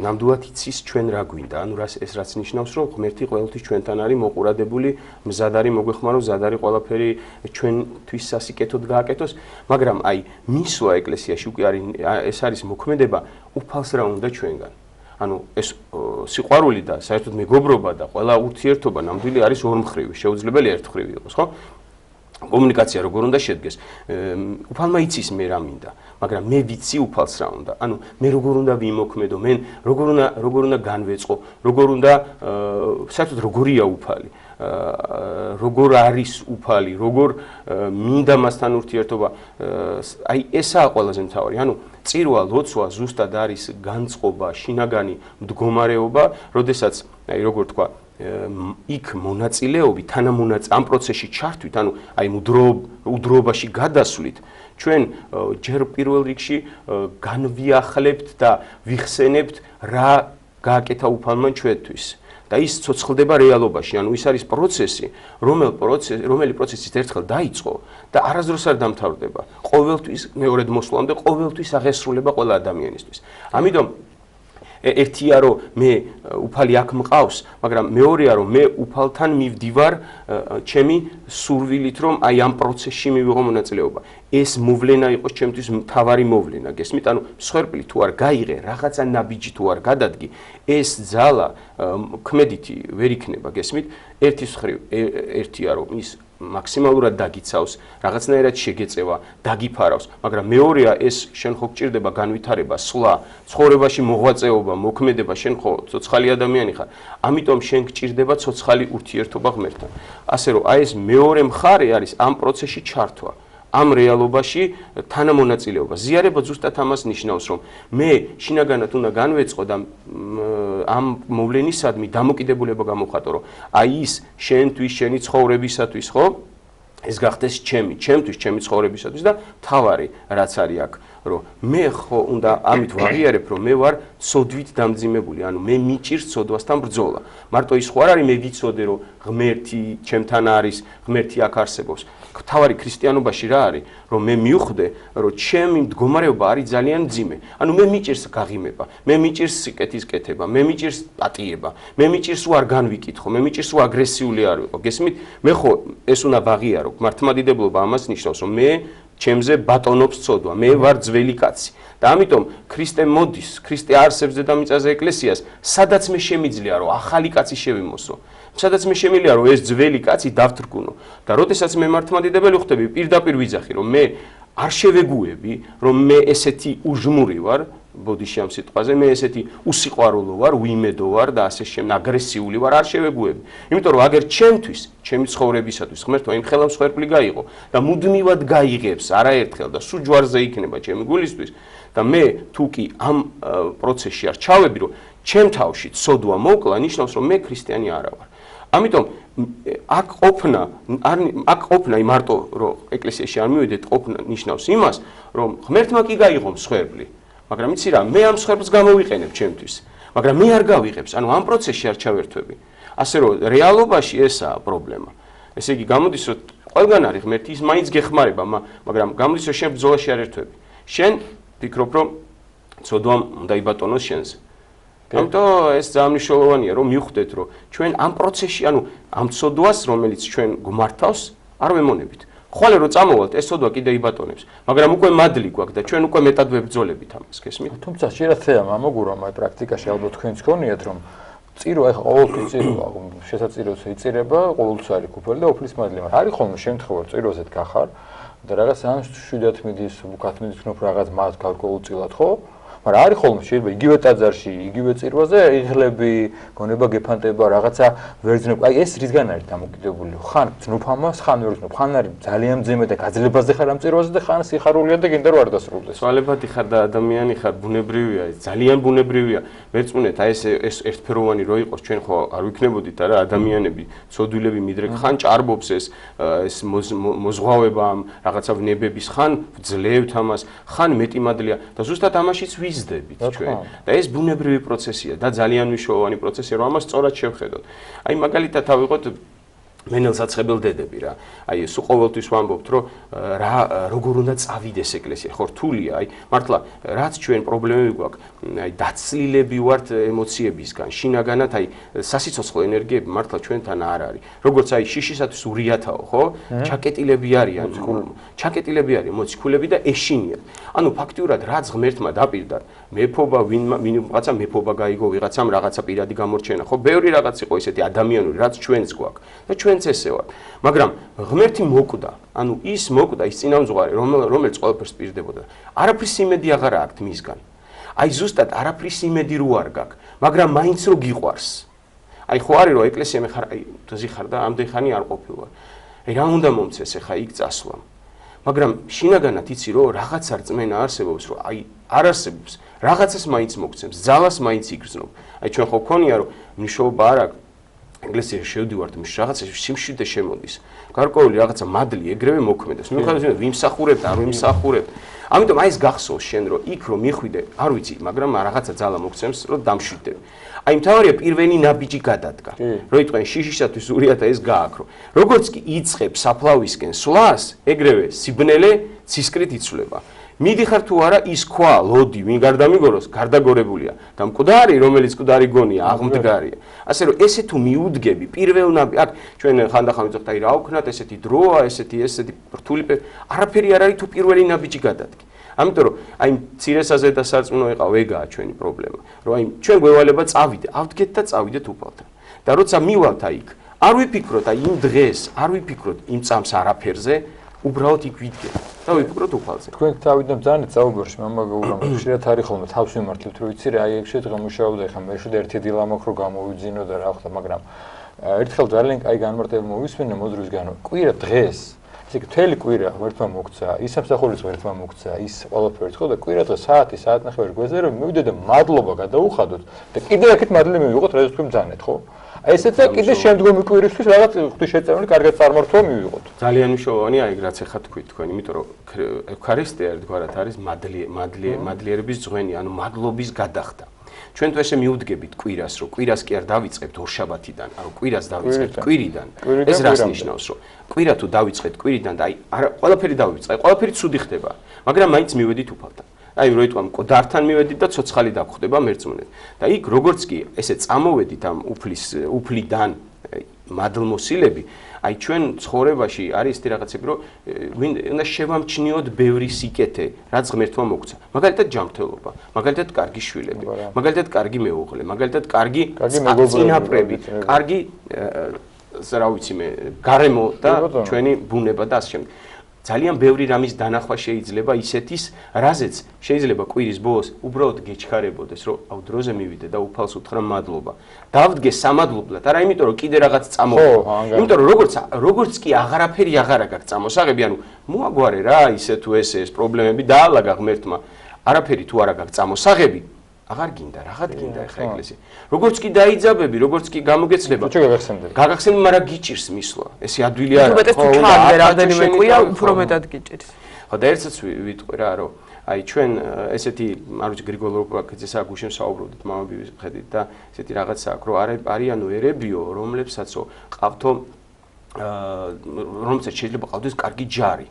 ნამდვილად იცის ჩვენ რა გვინდა, ანუ ეს რაც ნიშნავს, რომ ღმერთი ყოველთვის ჩვენთან არის მოყურადებული, მზად არის მოგვეხმარო, მზად არის ყველაფერი ჩვენთვის სასიკეთოდ გააკეთოს, მაგრამ აი მისვლა ეკლესიაში უკვე არის ეს არის მოქმედება უფალს რა უნდა ჩვენგან. ანუ ეს სიყვარული და საერთოდ მეგობრობა და ყველა ურთიერთობა ნამდვილი არის ორმხრივი, შეუძლებელი ერთმხრივი იყოს, ხო? კომუნიკაცია როგორ უნდა შედგეს? უფალმა იცის მე რა მინდა, მაგრამ მე ვიცი უფალს რა უნდა. ანუ მე როგორ უნდა ვიმოქმედო, მე როგორ უნდა განვეწყო, როგორ უნდა საერთოდ როგორია უფალი? როგორ არის უფალი, როგორ მინდა მასთან ურთიერთობა, აი ესაა ყველაზე მთავარი. ანუ წირვა, ლოცვა ზუსტად არის განწყობა, შინაგანი მდგომარეობა, როდესაც აი როგორ თქვა, იქ მონაწილეობით, ამ პროცესში ჩართვით, ანუ აი უდროობაში გადასვლით, ჩვენ ჯერ პირველ რიგში განვიახლებთ და ვიხსენებთ რა გააკეთა უფალმა ჩვენთვის. და ის ცოცხლდება რეალობაში, ანუ ის არის პროცესი, რომელი პროცესიც ერთხელ დაიწყო და არასდროს არ დამთავრდება. ყოველთვის მეორედ მოსვლამდე, ყოველთვის აღესრულება ყველა ადამიანისთვის. ამიტომ ერთია რომ მე უფალი აქ მყავს, მაგრამ მეორეა რომ მე უფალთან მივდივარ ჩემი სურვილით, რომ აი ამ პროცესში მივიღო მონაწილეობა. ეს მოვლენა იყოს ჩემთვის მთავარი მოვლენა, გესმით? ანუ მსხვერპლი თუ არ გაიღე, რაღაცა ნაბიჯი თუ არ გადადგი, ეს ძალა ქმედითი ვერ იქნება, გესმით? ერთის მხრივ ერთია რომ ის მაქსიმალურად დაგიცავს, რაღაცნაირად შეგეწევა, დაგიფარავს, მაგრამ მეორეა ეს შენ ხო გჭირდება განვითარება, სვლა, ცხოვრებაში მოღვაწეობა, მოქმედება, შენ ხო ცოცხალი ადამიანი ხარ. ამიტომ შენ გჭირდება ცოცხალი ურთიერთობა ღმერთთან. ასე რომ აი ეს მეორე მხარე არის ამ პროცესში ჩართვა. ამ რეალობაში თანამონაწილეობა. ზიარება ზუსტად ამას ნიშნავს, რომ მე შინაგანად უნდა განვეწყო და ამ მოვლენისადმი დამოკიდებულება გამოვხატო, რომ აი ის შენთვის, შენი ცხოვრებისათვის, ხო? ეს გახდეს ჩემთვის, ჩემი ცხოვრებისათვის და თავარი რაც არის აქ, რომ მე ხო უნდა ამით ვაღიარებ, რომ მე ვარ ცოდვით დამძიმებული, ანუ მე მიჭირს ცოდვასთან ბრძოლა. მარტო ის ხო არ არის მე ვიცოდე, რომ ღმერთი ჩემთან არის, ღმერთი აქ არსებობს. თავარი ქრისტიანობაში რა არის, რომ მე მივხვდე, რომ ჩემი მდგომარეობა არის ძალიან მძიმე. ანუ მე მიჭირს გაღიმება, მე მიჭირს სიკეთის კეთება, მე მიჭირს პატიება, მე მიჭირს რომ არ განვიკითხო, მე მიჭირს რომ აგრესიული არ ვიყო. გესმით? მე ხო ეს უნდა ვაღიარო. მართლმადიდებლობა ამას ნიშნავს, რომ მე ჩემზე ბატონობს ცოდვა, მე ვარ ძველი კაცი. და ამიტომ ქრისტე მოდის, ქრისტე არსებს დედამიწაზე ეკლესიას, სადაც მე შემიძლია რომ ახალი კაცი შევიმოსო. სადაც მე შემიძლია რომ ეს ძველი კაცი დავთრგუნო. და როდესაც მე მართლმადიდებელი ვხდები, პირდაპირ ვიძახი, რომ მე არ შევეგუები, რომ მე ესეთი უჟმური ვარ, ბოდიში ამ სიტყვაზე, მე ესეთი უსიყვარულო ვარ, უიმედო ვარ და ასე შემდეგ, აგრესიული ვარ, არ შევეგუები. იმიტომ რომ აგერ ჩემთვის, ჩემი ცხოვრებისათვის ღმერთმა იმ ხელა მსხვერპლი გაიღო და მუდმივად გაიღებს არაერთხელ და სულ ჯვარზე იქნება ჩემი გულისთვის და მე თუ კი ამ პროცესში არ ჩავები, რომ ჩემ თავში ცოდვა მოკლა, ნიშნავს რომ მე ქრისტიანი არა ვარ. ამიტომ აქ ყოფნა მარტო რომ ეკლესიაში არ მივიდეთ, ყოფნა ნიშნავს იმას, რომ ღმერთმა კი გაიღო მსხვერპლი. მაგრამ იცი რა, მე ამ მსხვერპლს გამოვიყენებ ჩემთვის, მაგრამ მე არ გავიღებს, ანუ ამ პროცესში არ ჩავერთვები. ასე რომ რეალობაში ესაა პრობლემა. ესე იგი გამოდის რომ ყველგან არის ღმერთი, ის მაინც გეხმარება, მაგრამ გამოდის რომ შენ ბრძოლაში არ ერთვები. შენ ფიქრობ რომ ცოდვამ უნდა იბატონოს შენზე. ამიტომ ეს ძალიან მნიშვნელოვანია, რომ მივხვდეთ, რომ ჩვენ ამ პროცესში, ანუ ამ ცოდვას, რომელიც ჩვენ გვმართავს, არ ვემონებით. ხვალე რომ წამოვალთ, ეს ცოდვა კიდე იბატონებს, მაგრამ უკვე მადლი გვაქვს და ჩვენ უკვე მეტად ვებრძოლებით ამას, გესმით? თუმცა შეიძლება ამოგურა, მაგრამ პრაქტიკაში ალბათ თქვენც გქონიათ, რომ წირო ახლა ყოველთვის წიროა, შესაძლოა იწერება ყოველთვის არის კუფელი და უფლის მადლი, მაგრამ არის ხოლმე შემთხვევა, წიროზეთ გახარ და რაღაც ან შვიდათ მიდის, უკათ მიდის ქნოფ რაღაც მას გარკვეულწილად, ხო? მაგრამ არის ხოლმე შეიძლება იგივე ტაძარში, იგივე წირვაზე იღლები, გონება გეფანტება, რაღაცა ვერძნებ. აი ეს რისგან არის დამოკიდებული? ხან ძნობ ამას, ხან ვერ ძნობ, ხან არის ძალიან მძიმე და გაძლებაზე ხარ ამ წირვაზე და ხან სიხარულია და გინდა რომ არ დასრულდეს. სვალებადი ხარ და ადამიანი ხარ, ბუნებრივია, ძალიან ბუნებრივია. ვერწმუნეთ, აი ეს ერთფეროვანი რო იყოს, ჩვენ ხო არ ვიქნებოდით არა ადამიანები, ცოდვილები მიდრეკ, ხან ჭარბობს ეს მოზღვავება ამ რაღაცა ვნებების, ხან ძლევთ ამას, ხან მეტი მადლია და ზუსტად ამაშიც ვიზდებით ჩვენ. და ეს ბუნებრივი პროცესია და ძალიან მნიშვნელოვანი პროცესია, რომ ამას სწორად შევხედოთ. აი მაგალითად ავიღოთ მენელსაცხებელ დედები რა. აი სულ ყოველთვის ვამბობთ, რომ როგორ უნდა წავიდეს ეკლესია. ხო რთულია, აი მართლა რაც ჩვენ პრობლემები გვაქვს, აი დაცლილები ვართ ემოციებისგან. შინაგანად აი სასიცოცხლო ენერგიები მართლა ჩვენთან არ არის. როგორც აი შიშისათვის ურიათაო, ხო? ჩაკეტილები არიან, ჩაკეტილები არიან მოციქულები და ეშინიათ. ანუ ფაქტიურად რაც ღმერთმა დაპირდა, მეფობა ვინმაცა მეფობა გაიგო ვიღაცამ რაღაცა პირადი გამორჩენა, ხო? ბევრი რაღაც იყო ისეთი ადამიანური, რაც ჩვენს გვაქვს და ჩვენც ესე ვარ. მაგრამ ღმერთი მოკვდა, ანუ ის მოკვდა, ის წინამძღვარი, რომელიც ყველაფერს პირდებოდა. არაფრის იმედი აღარ აქვს მისგან. აი ზუსტად არაფრის იმედი რო არ გაქვს, მაგრამ მაინც რო გიყვარს. აი ხო არის რომ ეკლესია მე ხარ, აი თოზი ხარ და ამდენ ხანი არ ყოფილვარ. აი რა უნდა მომცეს ახლა იქ წასვლა. მაგრამ შინაგანად იცი რომ რაღაცა რწმენა არსებობს, რომ აი არ არსებობს, რაღაცას მაინც მოგცემს, ძალას მაინც იგრძნობ. აი ჩვენ ხო გქონია რომ მნიშვნელობა არ აქვს ეკლესიაში შევდივართ, რაღაცა სიმშვიდე შემოდის. გარკვეული რაღაცა მადლი ეგრევე მოქმედებს. მიუხედავად იმისა, ვიმსახურებთ, არ ვიმსახურებთ. ამიტომ აი ეს გახსოვს შენ, რომ იქ რომ მიხვიდე, არ ვიცი, მაგრამ რაღაცა ძალა მოგცემს, რომ დამშვიდდები. აი მთავარია პირველი ნაბიჯი გადადგა. რო იტყვენ შიშისათვის ურიათა ეს გააქრო. როგორც კი იწყებ საფლავისკენ სვლას, ეგრევე სიბნელე ცისკრით იცვლება. მიდიხარ თუ არა ის ქვა, ლოდი, ვინ გარდამიგოროს, გარდაგორებულია და მკვდარი, რომელიც მკვდარი გონია, აღმდგარია. ასე რომ ესე თუ მიუდგები პირველ ნაბიჯს, აქ ჩვენ ხანდახან ვიწყებთ, აი რა ვქნათ, ესეთი დროა, ესეთი რთული არაფერი არ არის თუ პირველი ნაბიჯი გადადგე. ამიტომ რომ აი მცირესაზე და სარწმუნო ეყავ ეგაა ჩვენი პრობლემა, რომ აი ჩვენ გვევალება წავიდე, ავდგეთ და წავიდეთ უფალთან. და როცა მივალთ აი იქ, არ ვიფიქროთ აი იმ დღეს, არ ვიფიქროთ იმ წამს არაფერზე, უბრალოდ იქ ვიდგეთ და ვიფიქროთ უფალზე. თქვენ თავიდან ძალიან წაუგორში მამაგურამ ხშირად არის ხოლმე თავს ვიმართლებთ, რომ იცი რა, აი ეგ შედგა მუშაობდა, ხა მე შევდე ერთი დილა მაქვს რომ გამოვიძინო და რა ხდა, მაგრამ ერთხელ ძალიან კაი განმარტება მოვისმენე მოდრვისგან, კვირა დღეს ისე მთელი კვირა ღმერთმა მოგცა, ის სამსახურის ღმერთმა მოგცა, ის ყველაფერი ხო და კვირა დღე საათი-საათნახევარი გვეზე რომ მივიდე და მადლობა გადაუხადოთ და კიდე აქეთ მადლი მივიღოთ, რადგან თქვენ ბრძანეთ, ხო? აი ესეც და კიდე შემდგომი კვირისთვის რაღაც ღვთისმშეწონილი კარგად წარმართვა მივიღოთ. ძალიან მნიშვნელოვანია აი რაც ახლა თქვით თქვენ, იმიტომ რომ ევქარისტია ერთგვარად არის მადლიერების ძღვენი, ანუ მადლობის გადახდა. ჩვენ თუ ესე მიუდგებით კვირას, რომ კვირას კი არ დავიწყებთ ორშაბათიდან, ანუ კვირას დავიწყებთ კვირიდან. ეს რას ნიშნავს, რომ კვირა თუ დავიწყეთ კვირიდან და აი ყველაფერი დავიწყე, ყველაფერი ცუდი ხდება, მაგრამ მაინც მივედით უფალთან. აი რო იტყვამ მკვდართან მივედით და ცოცხალი დაგხვდება მერწმუნედ. და იქ როგორც კი ესე წამოვედით ამ უფლიდან მადლმოსილები, აი ჩვენ ცხოვრებაში არის ეს რაღაცები, რომ უნდა შევამჩნიოთ ბევრი სიკეთე, რაც ღმერთმა მოგცა. მაგალითად ჯანმრთელობა, მაგალითად კარგი შვილები, მაგალითად კარგი მეუღლე, მაგალითად კარგი წინაპრები, კარგი რა ვიცი მე, გარემო და ჩვენი ბუნება და ასე შემდეგ. ძალიან ბევრი რამის დანახვა შეიძლება ისეთის, რაზეც შეიძლება კვირის ბოლოს უბრალოდ გეჩქარებოდეს, რომ აუ დროზე მივიდე და უფალს უთხრა მადლობა. დავდგე სამადლობლად, არა იმიტომ რომ კიდე რაღაც წამოვიდა. იმიტომ რომ როგორც კი აღარაფერი აღარა გაქვს წამოსაღები, ანუ მოაგვარე რა ისე თუ ეს პრობლემები დაალაგა ღმერთმა. არაფერი თუ არა გაქვს წამოსაღები, აღარ გინდა, რაღაც გინდა ახლა ეკლესია. როგორც კი დაიძაბები, როგორც კი გამოგეცლება. გაგახსენდი, მაგრამ გიჭირს მისვლა. ესე ადვილი არა. უბრალოდ თუ ჩავდე რამდენიმე კვირა, უფრო მეტად გიჭირს. ხო და ერთსაც ვიტყვი რა, რომ აი ჩვენ ესეთი, არ ვიცი გრიგოლ რობაქიძეს აგუშენ საუბრობდით მამაბივის ხედით და ესეთი რაღაცა აქვს, რომ არიანო ერებიო, რომლებსაც ყავთო რომელსაც შეიძლება ყავდეს კარგი ჯარი.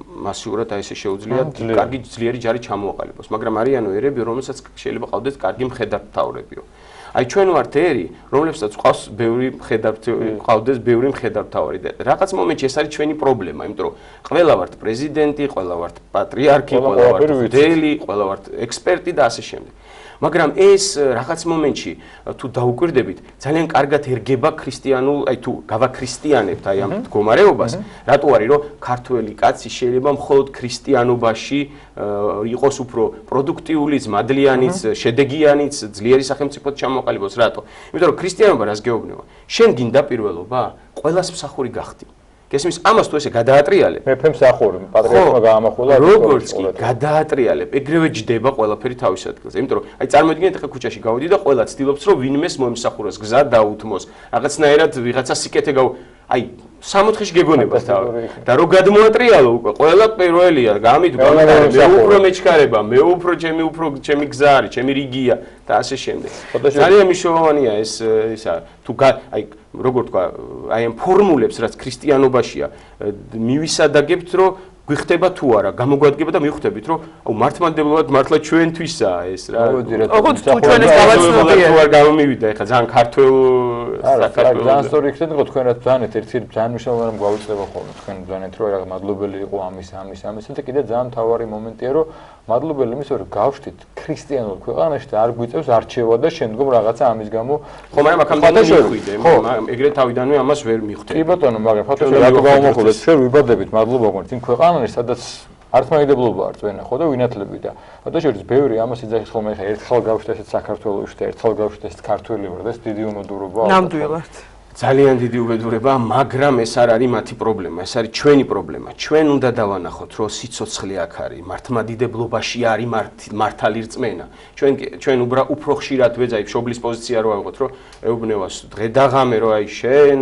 მასიურად აი ესე შეუძლია კარგი ძლიერი ჯარი ჩამოაყალიბოს, მაგრამ არიანო ერებიო, რომელსაც შეიძლება ყავდეს კარგი მხედართმთავრებიო. აი ჩვენ ვართ ერი, რომლებსაც ყავს ბევრი ყავდეს ბევრი მხედართმთავარი და რაღაც მომენტში ეს არის ჩვენი პრობლემა, იმიტომ რომ ყველა ვართ პრეზიდენტი, ყველა ვართ პატრიარქი, ყველა ვართ მღვდელი, ყველა ვართ ექსპერტი და ასე შემდეგ. მაგრამ ეს რაღაც მომენტში თუ დაუკვირდებით, ძალიან კარგად ერგება ქრისტიანულ, აი თუ გავაქრისტიანებთ აი ამ მდგომარეობას, რატო არის რომ ქართველი კაცი შეიძლება მხოლოდ ქრისტიანობაში იყოს უფრო პროდუქტიულიც, მადლიანიც, შედეგიანიც, ძლიერი სახელმწიფოდ ჩამოყალიბოს, რატო? იმიტომ რომ ქრისტიანობა რას გეუბნება? შენ გინდა პირველობა, ყველას მსახური გახდი. გესმის, ამას თუ ესე გადაატრიალებ, მეფე მსახური, პატრიარქმა გაამახვილა, როგორც კი გადაატრიალებ, ეგრევე ჯდება ყველაფერი თავის ადგილზე. იმიტომ რომ აი წარმოიდგინეთ, ხა ქუჩაში გავიდი და ყველა ცდილობს რომ ვინმეს მოემსახუროს, გზა დაუთმოს, რაღაცნაირად ვიღაცა სიკეთე აი 60-ში გეგონებას თავი და რო გადმოატრიალო უკვე ყველა პირველია გამიდგა მე უფრო მეჩქარება მე უფრო ჩემი გზა არის ჩემი რიგია და ასე შემდეგ ძალიან მნიშვნელოვანია ეს ისა თუ აი როგორ თქვა აი ამ ფორმულებს რაც ქრისტიანობაშია მივისადაგებთ რომ გვიხდება თუ არა გამოგვადგება და მივხვდებით რომ აუ მართლმადიდებლად მართლა ჩვენთვისაა ეს რა ოღონდ თუ ჩვენ ეს გავაცნობია თუ არ გამომივიდა ეხლა ძალიან ქართულ საქართველოს ძალიან სწორი იქნება თქვენ რა ბრძანეთ ერთი ძალიან მნიშვნელოვანი გვაუწყდება ხოლმე თქვენ ბრძანეთ რომ რა მადლობელი იყო ამის და კიდე ძალიან მთავარი მომენტია რომ მადლობელი იმის რომ გავშთით ქრისტიანულ ქვეყანაში და არ გვიწევს არჩევა და შემდგომ რაღაცა ამის გამო ხო მაგრამ აქამდე მივხვიდე ეგრეთ თავიდანვე ამას ვერ მივხვდი კი ბატონო მაგრამ ფაქტობრივად რატო გავამახვილეთ ჩვენ ვიბადებით მადლობა გქონდეთ იმ ქვეყანაში სადაც ართმადიდებლობა არ წვენა ხო და ვინათლები და ფაქტობრივად ბევრი ამას იძახის ხოლმე ხა ერთხელ გავშთით ესეც საქართველოში და ერთხელ გავშთით ესეც ქართველი ვარ და ეს დიდი უმოდურობა ნამდვილად ძალიან დიდი უბედურება, მაგრამ ეს არ არის მათი პრობლემა, ეს არის ჩვენი პრობლემა. ჩვენ უნდა დავანახოთ, რომ სიცოცხლე აქ არის, მართლმადიდებლობაში არის მართალი რწმენა. ჩვენ უფრო ხშირად ვეძაი მშობლის პოზიცია რო ავიღოთ, რომ ეუბნევას დღე და ღამე რო აი შენ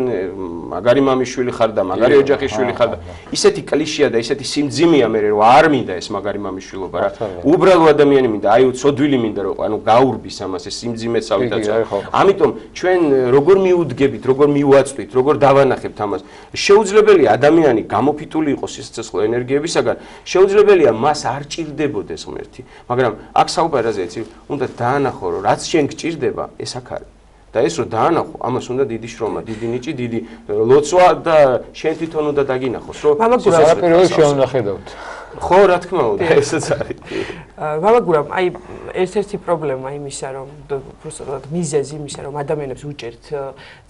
მაგარი მამიშვილი ხარ და მაგარი ოჯახის შვილი ხარ და ისეთი კლიშეა და ისეთი სიმძიმეა მე რომ არ მინდა ეს მაგარი მამიშვილობა რა. უბრალო ადამიანი მინდა, აი უცოდვილი მინდა რომ ანუ გაურბის ამას ეს სიმძიმეც ავიდაწო. ამიტომ ჩვენ როგორ მიუდგებით, როგორ მივაწვით, როგორ დავანახებთ ამას. შეუძლებელია ადამიანი გამოფიტული იყოს სიცოცხლე ენერგიებისაგან, შეუძლებელია მას არ ჭირდებოდეს ღმერთი, მაგრამ აქ საუბარაზე იცი, უნდა დაანახო, რომ რაც შენ გჭირდება, ეს აქ არის. და ეს რომ დაანახო, ამას უნდა დიდი შრომა, დიდი ნიჭი, დიდი ლოცვა და შენ თვითონ უნდა დაგინახოს, რომ საპიროზე შეუნახედავთ. ხო, რა თქმა უნდა, ესეც არის. მამაგურამ, აი ერთ-ერთი პრობლემა იმისა, რომ უბრალოდ მიზეზი იმისა, რომ ადამიანებს უჭერთ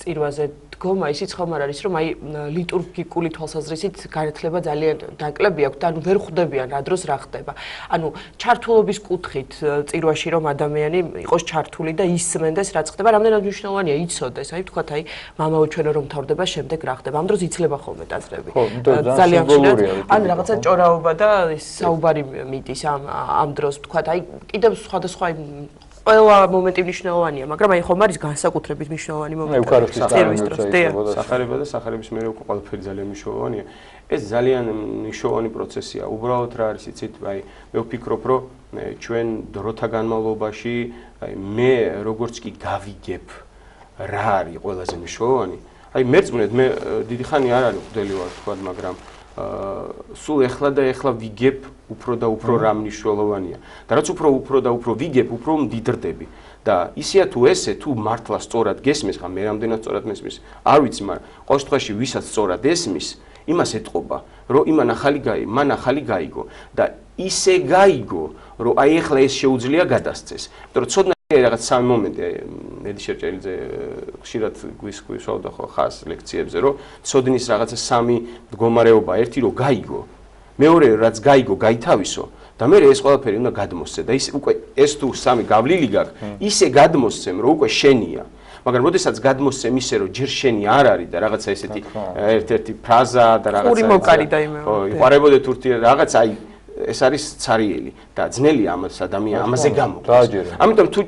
წირვაზე დგომა, ისიც ხომ არ არის, რომ აი ლიტურგიკული თვალსაზრისით განათლება ძალიან დაკლები აქვს და ანუ ვერ ხვდებიან რა დროს რა ხდება. ანუ ჩართულობის კუთხით წირვაში რომ ადამიანი იყოს ჩართული და ისმენდეს რაც ხდება, რამდენად მნიშვნელოვანია იცოდეს, აი ვთქვათ, აი მამაო ჩვენო რომ თავდება, შემდეგ რა ხდება. ამ დროს იცლება ხოლმე ტაძრები. ძალიან ხშირად ან რაღაცა ჭორაობა და საუბარი მიდის ამ დროს ვთქვათ, აი კიდევ სხვადასხვა ყველა მომენტი მნიშვნელოვანია, მაგრამ აი ხომ არის განსაკუთრებით მნიშვნელოვანი მომენტი. სახარება და სახარების მერე უკვე ყველაფერი ძალიან მნიშვნელოვანია. ეს ძალიან მნიშვნელოვანი პროცესია. უბრალოდ რა არის, იცით, აი მე ვფიქრობ, რომ ჩვენ დროთა განმავლობაში, აი მე როგორც კი გავიგებ რა არის ყველაზე მნიშვნელოვანი. აი მერწმუნეთ, მე დიდი ხანი არ არის მღვდელი ვარ, თქვა, მაგრამ სულ ეხლა და ეხლა ვიგებ უფრო და უფრო რა მნიშვნელოვანია. და რაც უფრო და უფრო ვიგებ, უფრო მდიდრდები. და ისეა თუ ესე, თუ მართლა სწორად გესმის, ხა მე რამდენად სწორად მესმის, არ ვიცი, მაგრამ ყოველ შემთხვევაში ვისაც სწორად ესმის, იმას ეთყობა, რომ იმან მან ახალი გაიგო და ისე გაიგო, რომ აი ეხლა ეს შეუძლია გადასცეს. იმიტომ რომ ცოდნა რაღაც სამი მომენტი ედი შერჭელიძე ხშირად გვისვავდა ხო ხას ლექციებზე, რომ ცოდნის რაღაცა სამი მდგომარეობა, ერთი რომ გაიგო, მეორე რაც გაიგო, გაითავისო და მე ეს ყველაფერი უნდა გადმოსცე და ის უკვე ეს თუ სამი გავლილი გაქვს, ისე გადმოსცემ, რომ უკვე შენია. მაგრამ როდესაც გადმოსცემ ისე, რომ ჯერ შენი არ არის და რაღაცა ესეთი ერთ-ერთი ფრაზა და რაღაცა ორი მოკარი და იმეო. ხო, იყარებოდეთ ურთი რაღაც აი ეს არის ცარიელი და ძნელია ამაზე გამოგდეს. ამიტომ თუ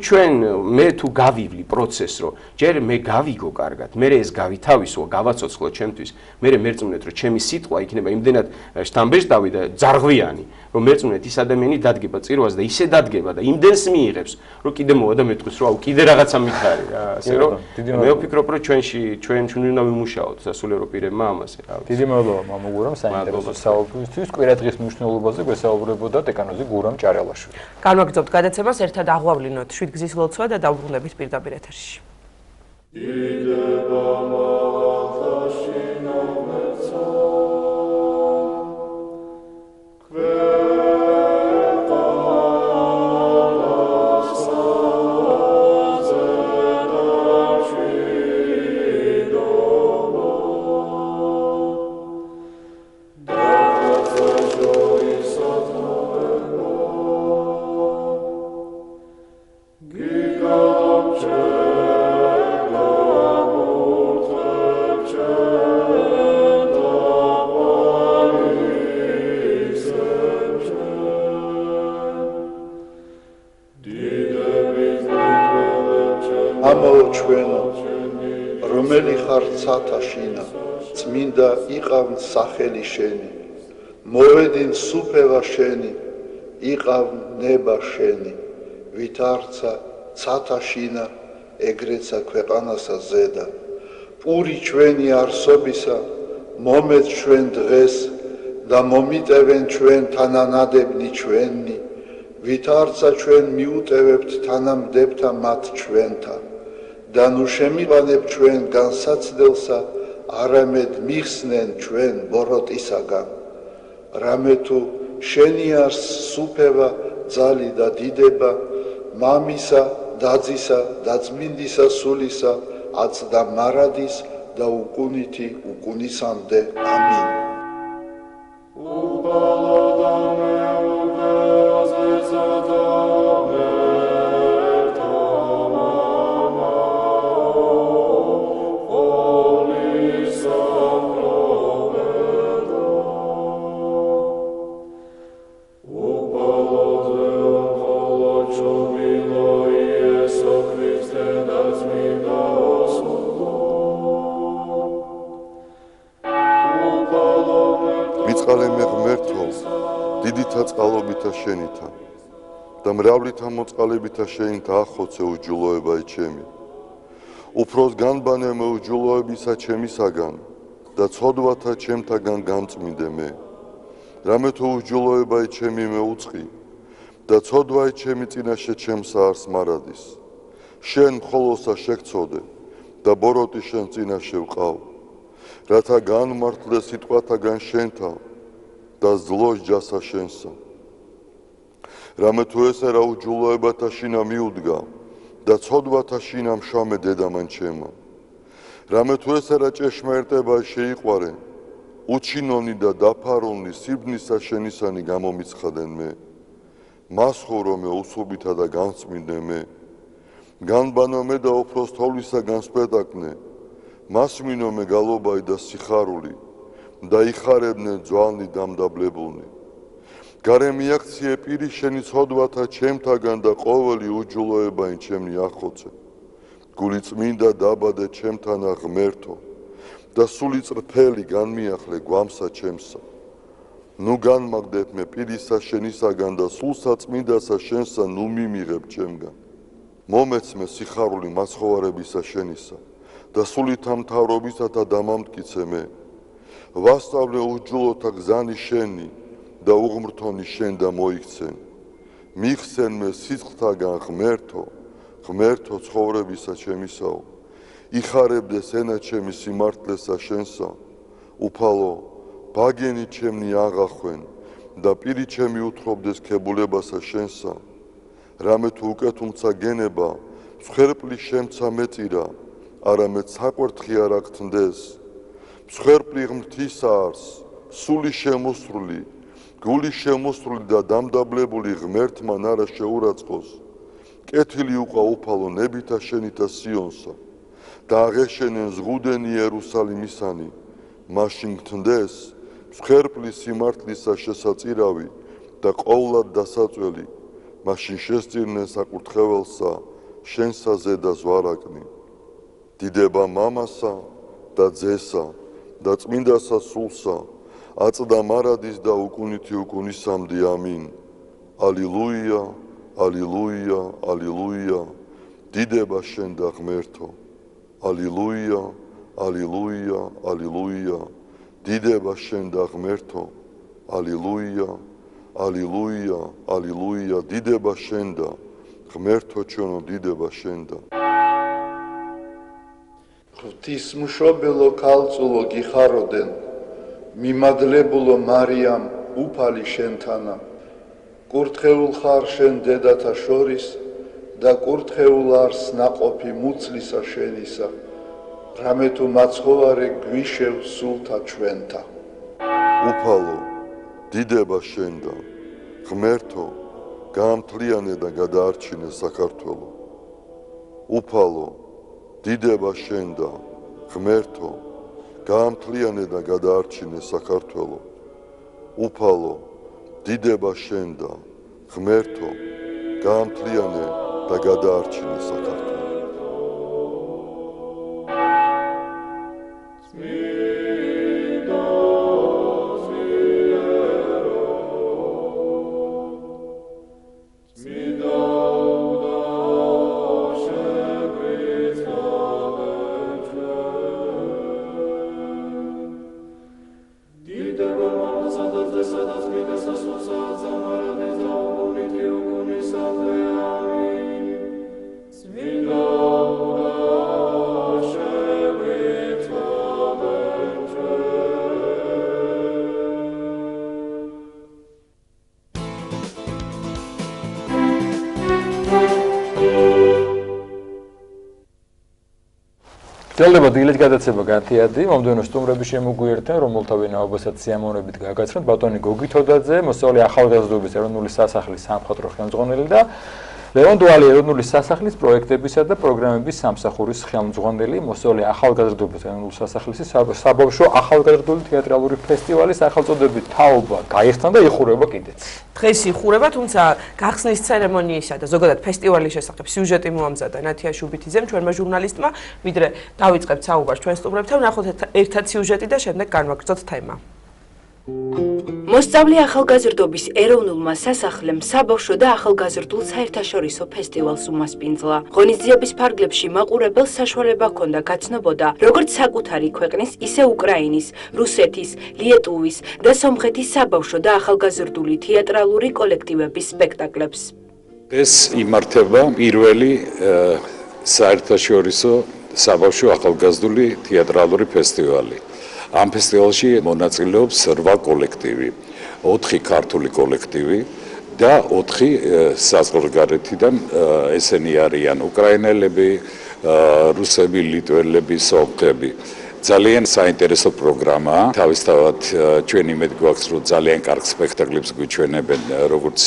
მე თუ გავივლი პროცესს, რომ ჯერ მე გავიგო კარგად, მე ეს გავითავისო, გავაცოცხლო ჩემთვის, მე მერწმუნეთ, რომ ჩემი სიტყვა იქნება იმდენად შტამბეშტავი და ძარღვიანი, რომ მერწმუნეთ ის ადამიანი დადგება წირვას და ისე დადგება და იმდენს მიიღებს, რომ კიდე მოვა და მეტყვის, რომ აუ კიდე რაღაცა მითხარი რა, ასე რომ მე ვფიქრობ, რომ ჩვენ უნდა ვიმუშაოთ სასულიერო პირებმა ამაზე, რა. დიდი მადლობა მამაგურამ საინტერესო საუბრისთვის, კვირადღის მნიშვნელობაზე ესაუბრებოდა დეკანოზი გურამ ჭარელაშვილი. განვაგრძობთ გადაცემას, ერთად აღვავლინოთ 7 გზის ლოცვა და დავბრუნებით პირდაპირ ეთერში. ამაო ჩვენო, რომელი ხარ ცათა შინა, წმინდა იყავნ სახელი შენი, მოვედინ სუფევა შენი, იყავნ ნება შენი, ვითარცა ცათა შინა, ეგრეცა ქვეყანასა ზედა, პური ჩვენი არსობისა, მომეც ჩვენ დღეს და მომიტევენ ჩვენ თანანადებნი ჩვენი, ვითარცა ჩვენ მიუტევებთ თანამდებთა მათ ჩვენთა, და ნუ შემიყვანებ ჩვენ განსაცდელსა, არამედ მიხსნენ ჩვენ ბოროტისაგან. რამე თუ შენი არს სუფევა, ძალი და დიდება, მამისა, დაძისა და წმინდისა სულისა, აწდა მარადის და უკუნითი უკუნისამდე. ამინ. წყალობითა შენითა და მრავლითა მოწყალებითა შენითა ახოცე უჯულოება ჩემი. უფროს განბანე მე უჯულოებისა ჩემისაგან და ცოდვათა ჩემთაგან გამწმინდე მე. რამე თუ უჯულოება ჩემი მე უწყი და ცოდვა ჩემი წინაშე ჩემსა არს მარადის. შენ მხოლოსა შეგწოდე და ბოროტი შენ წინაშე ვყავ, რათა განმართლე სიტყვათაგან შენთა და ზლოს ჯასა შენსა. რამე თუ ესე რა უჯულოებათა შინა მიუდგა და ცოდვათა შინა მშამე დედამან ჩემა. რამე თუ ესე რა ჭეშმარიტება შეიყვარე, უჩინონი და დაფარონი სიბნისა შენისანი გამომიცხადენ მე. მას ხორო მე უსუბითა და განწმინდე მე. განბანო მე და უფროს თოვლისაგან სპეტაკნე, მას მინო მე გალობაი და სიხარული და იხარებნე ძვალნი დამდაბლებულნი. გარე მიაქციე პირი შენი ცოდვათა ჩემთაგან და ყოველი უჯულოებაინ ჩემნი ახოცე. გული წმინდა დაბადე ჩემთანა ღმერთო და სული წრფელი განმიახლე გვამსა ჩემსა. ნუ განმაგდებ მე პირისა შენისაგან და სულსა წმინდასა შენსა ნუ მიმიღებ ჩემგან. მომეც მე სიხარული მაცხოვარებისა შენისა და სულითა მთავრობისათა დამამტკიცე მე. ვასწავლე უჯულოთა გზანი შენი და უღმრთონი შენ და მოიქცენ. მიხსენ მე სიცხთაგან ღმერთო, ღმერთო ცხოვრებისა ჩემისაო. იხარებდეს ენა ჩემი სიმართლესა შენსა. უფალო, ბაგენი ჩემნი აღახვენ და პირი ჩემი უთხრობდეს ქებულებასა შენსა. რამე თუ უკეთუმცა გენება, მსხვერპლი შემცა მეწირა, არამედ საკვერთხი არ აგთნდეს. მსხვერპლი ღმრთისა არს, სული შემოსრული, გული შემოსრული და დამდაბლებული ღმერთმან არა შეურაცხყოს. კეთილი უყვა უფალო ნებითა შენითა სიონსა და აღეშენენ ზღუდენი იერუსალიმისანი. მაშინ გთნდეს მსხვერპლი სიმართლისა შესაწირავი და ყოვლად დასაწველი. მაშინ შესწირნენ საკურთხეველსა შენსა ზედა ზვარაკნი. დიდება მამასა და ძესა და წმინდასა სულსა, აწდა მარადის და უკუნითი უკუნისამდე. ამინ. ალილუია, ალილუია, ალილუია. დიდება შენ და ღმერთო. ალილუია, ალილუია, ალილუია. დიდება შენ და ღმერთო. ალილუია, ალილუია, ალილუია, დიდება შენდა, ღმერთო ჩვენო, დიდება შენდა. ღვთისმშობელო ქალწულო გიხაროდენ, მიმადლებულო მარიამ უფალი შენთანა, კურთხეულ ხარ შენ დედათა შორის და კურთხეულ არს ნაყოფი მუცლისა შენისა, რამე თუ მაცხოვარე გვიშევ სულთა ჩვენთა. უფალო, დიდება შენდა, ღმერთო, გაამთლიანე და გადაარჩინე საქართველო. უფალო, დიდება შენდა, ღმერთო, გაამთლიანე და გადაარჩინე საქართველო. უფალო, დიდება შენდა, ღმერთო, გაამთლიანე და გადაარჩინე საქართველო. გრძელდება დილით გადაცემა განთიადი, მომდევნო სტუმრები შემოგვიერთდნენ, რომელთა ვინაობასაც სიამოვნებით გაგაცნობთ, ბატონი გოგი თოდაძე, მოსწავლე ახალგაზრდობის ეროვნული სასახლის სამხატვრო ხელმძღვანელი და ლევონ დუალი ეროვნული სასახლის პროექტებისა და პროგრამების სამსახურის ხელმძღვანელი, მოსწავლე ახალგაზრდობის ეროვნული სასახლის საბავშვო ახალგაზრდული თეატრალური ფესტივალის სახელწოდებით თაობა გაიხსნა და იხურება კიდეც. დღეს იხურება, თუმცა გახსნის ცერემონიისა და ზოგადად ფესტივალის შესახებ სიუჟეტი მოამზადა ნათია შუბითიძემ, ჩვენმა ჟურნალისტმა, ვიდრე დავიწყებთ საუბარს ჩვენ სტუმრებთან, ვნახოთ ერთად სიუჟეტი და შემდეგ განვაგრძოთ თემა. მოსწავლე ახალგაზრდობის ეროვნულმა სასახლემ საბავშვო და ახალგაზრდულ საერთაშორისო ფესტივალს უმასპინძლა. ღონისძიების ფარგლებში მაყურებელს საშუალება ჰქონდა გაცნობოდა როგორც საკუთარი ქვეყნის, ისე უკრაინის, რუსეთის, ლიეტუვის და სომხეთის საბავშვო და ახალგაზრდული თეატრალური კოლექტივების სპექტაკლებს. ეს იმართება პირველი საერთაშორისო საბავშვო ახალგაზრდული თეატრალური ფესტივალი. ამ ფესტივალში მონაწილეობს 8 კოლექტივი, 4 ქართული კოლექტივი და 4 საზღვარგარეთიდან, ესენი არიან უკრაინელები, რუსები, ლიტველები, სომხები. ძალიან საინტერესო პროგრამაა. თავისთავად ჩვენ იმედი გვაქვს, რომ ძალიან კარგ სპექტაკლებს გვიჩვენებენ როგორც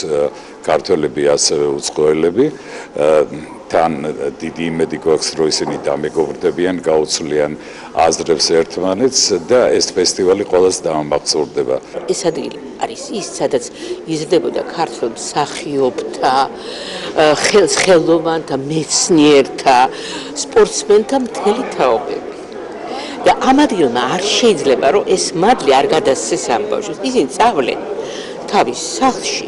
ქართველები, ასევე უცხოელები. თან დიდი იმედი გვაქვს, რომ ისინი დამეგობრდებიან, გაუცვლიან აზრებს ერთმანეთს და ეს ფესტივალი ყველას დაამახსოვრდება. ეს ადგილი არის ის, სადაც იზრდებოდა ქართველ მსახიობთა, ხელოვანთა, მეცნიერთა, სპორტსმენთა მთელი თაობები. და ამ ადგილმა არ შეიძლება, რომ ეს მადლი არ გადასცეს ამ ბავშვებს. ისინი წავლენ თავის სახლში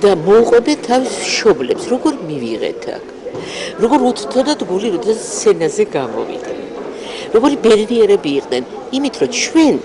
და მოუყვებენ თავის მშობლებს, როგორ მივიღეთ აქ. როგორ უთრთოდათ გული, როდესაც სცენაზე გამოვიდნენ. როგორი ბედნიერები იყვნენ, იმით რომ ჩვენ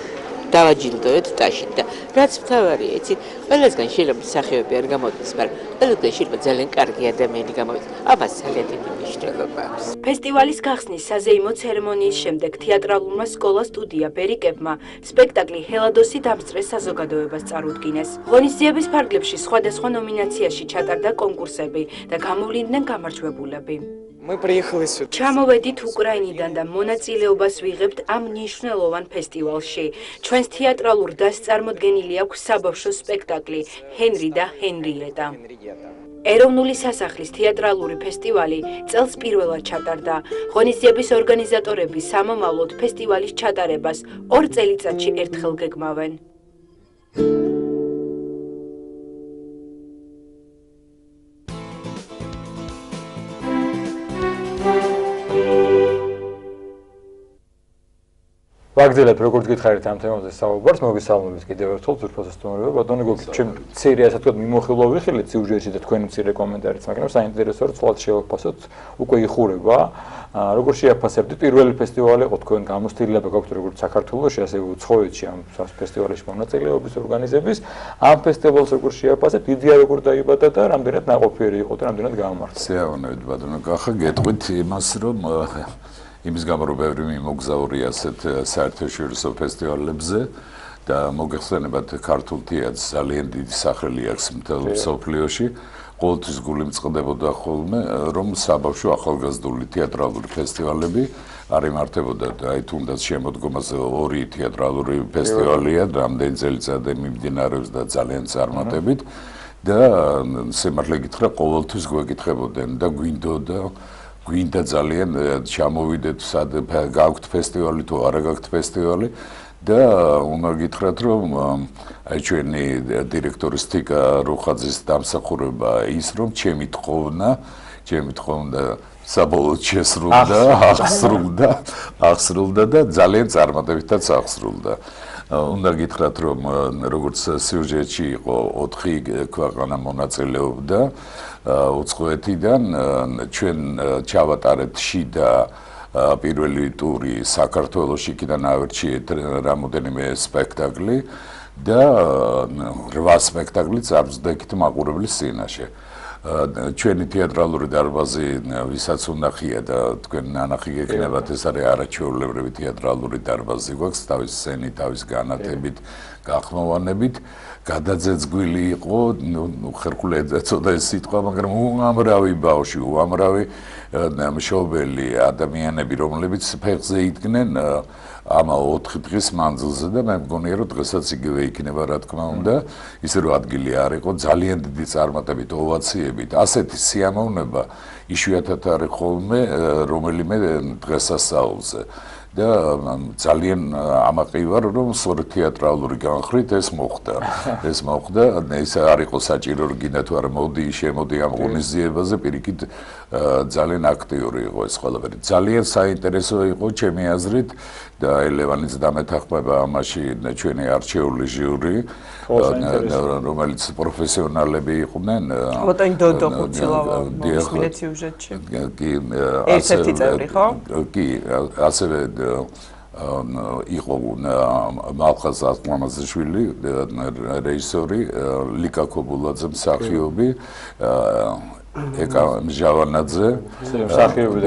დავაჯილდოეთ ტაში და რაც მთავარია, იცით, ყველასგან შეიძლება მსახიობი არ გამოვიდეს, მაგრამ ყველასგან შეიძლება ძალიან კარგი ადამიანი გამოვიდეს. ამას ძალიან დიდი მნიშვნელობა აქვს. ფესტივალის გახსნის საზეიმო ცერემონიის შემდეგ თეატრალურმა სკოლა სტუდია ბერიკებმა სპექტაკლი ჰელადოსი დამსწრეს საზოგადოებას წარუდგინეს. ღონისძიების ფარგლებში სხვადასხვა ნომინაციაში ჩატარდა კონკურსები და გამოვლინდნენ გამარჯვებულები. ჩამოვედით უკრაინიდან და მონაწილეობას ვიღებთ ამ მნიშვნელოვან ფესტივალში. ჩვენს თეატრალურ დასს წარმოდგენილი აქვს საბავშვო სპექტაკლი ჰენრი და ჰენრიეტა. ეროვნული სასახლის თეატრალური ფესტივალი წელს პირველად ჩატარდა. ღონისძიების ორგანიზატორები სამომავლოდ ფესტივალის ჩატარებას 2 წელიწადში ერთხელ გეგმავენ. ვაგრძელებ როგორც გითხარით ამ თემაზე საუბარს, მოგესალმებით კიდევ ერთხელ ძვირფასო სტუმრობა. ბატონო გოგი, ჩემ მცირე ასე თქვა მიმოხილვა ვიხილეთ სიუჟეტში და თქვენი მცირე კომენტარიც, მაგრამ საინტერესოა რომ ცვლად შევაფასოთ, უკვე იხურება. როგორ შეაფასებთ პირველი ფესტივალი იყო თქვენ გამოცდილება გაქვთ როგორც საქართველოში, ასე უცხოეთში ამ ფესტივალში მონაწილეობის ორგანიზების. ამ ფესტივალს როგორ შეაფასებთ, იდეა როგორ დაიბადა და რამდენად ნაყოფიერი იყო და რამდენად გაამართლა. შეავანებით ბატონო კახა, გეტყვით იმას რომ იმის გამო რომ ბევრი მიმოგზაური ასეთ საერთაშორისო ფესტივალებზე და მოგეხსენებათ ქართულ თეატრს ძალიან დიდი სახელი აქვს მთელ მსოფლიოში. ყოველთვის გული მწყდებოდა ხოლმე რომ საბავშვო ახალგაზრდული თეატრალური ფესტივალები არ იმართებოდა და აი თუნდაც შემოდგომაზე 2 თეატრალური ფესტივალია, რამდენი წელიწადი მიმდინარეობს და ძალიან წარმატებით და სიმართლე გითხრა ყოველთვის გვეკითხებოდნენ და გვინდა ძალიან ჩამოვიდეთ სად გაქვთ ფესტივალი თუ არა გაქვთ ფესტივალი და უნდა გითხრათ რომ აი ჩვენი დირექტორის თიკა რუხაძის დამსახურება ის რომ ჩემი თხოვნა საბოლოოდ აღსრულდა და ძალიან წარმატებითაც აღსრულდა. უნდა გითხრათ რომ როგორც სიუჟეტში იყო 4 ქვეყანა მონაწილეობდა უცხოეთიდან ჩვენ ჩავატარეთ შიდა პირველი ტური საქართველოში იქიდან ავერჩიეთ რამოდენიმე სპექტაკლი და 8 სპექტაკლი წარსდგით მაყურებლის წინაშე. ჩვენი თეატრალური დარბაზი ვისაც უნახია და თქვენ ნანახი გეკნებათ ეს არის არაჩვეულებრივი თეატრალური დარბაზი გვაქვს თავის სცენით, თავის განათებით, გახმოვანებით. გადაძეძგვილი იყო, ხერხული ეწოდა ეს სიტყვა, მაგრამ უამრავი ბავშვი, უამრავი მშობელი ადამიანები, რომლებიც ფეხზე იდგნენ ამ 4 დღის მანძილზე და მე მგონია რომ დღესაც იგივე იქნება რა თქმა უნდა, ისე რომ ადგილი არ იყო, ძალიან დიდი წარმატებით, ოვაციებით, ასეთი სიამოვნება იშვიათად არის ხოლმე რომელიმე დღესასწაულზე. და ძალიან ამაყი ვარ რომ სწორედ თეატრალური განხრით ეს მოხდა. ეს არ იყო საჭირო რომ გინდა თუ არა მოდი შემოდი ამ ღონისძიებაზე, პირიქით ძალიან აქტიური იყო ეს ყველაფერი. ძალიან საინტერესო იყო ჩემი აზრით და ლევანიც დამეთანხმება ამაში ჩვენი არჩეული ჟიური, რომელიც პროფესიონალები იყვნენ. ბატონი დოდო ხუცილავა მოსმენთ სიუჟეტში. ესეთი წევრი ხო? კი, ასევე იყო მალხაზ ახმამაზიშვილი, რეჟისორი, ლიკა ქობულაძე მსახიობი, ეკა მჟავანაძე,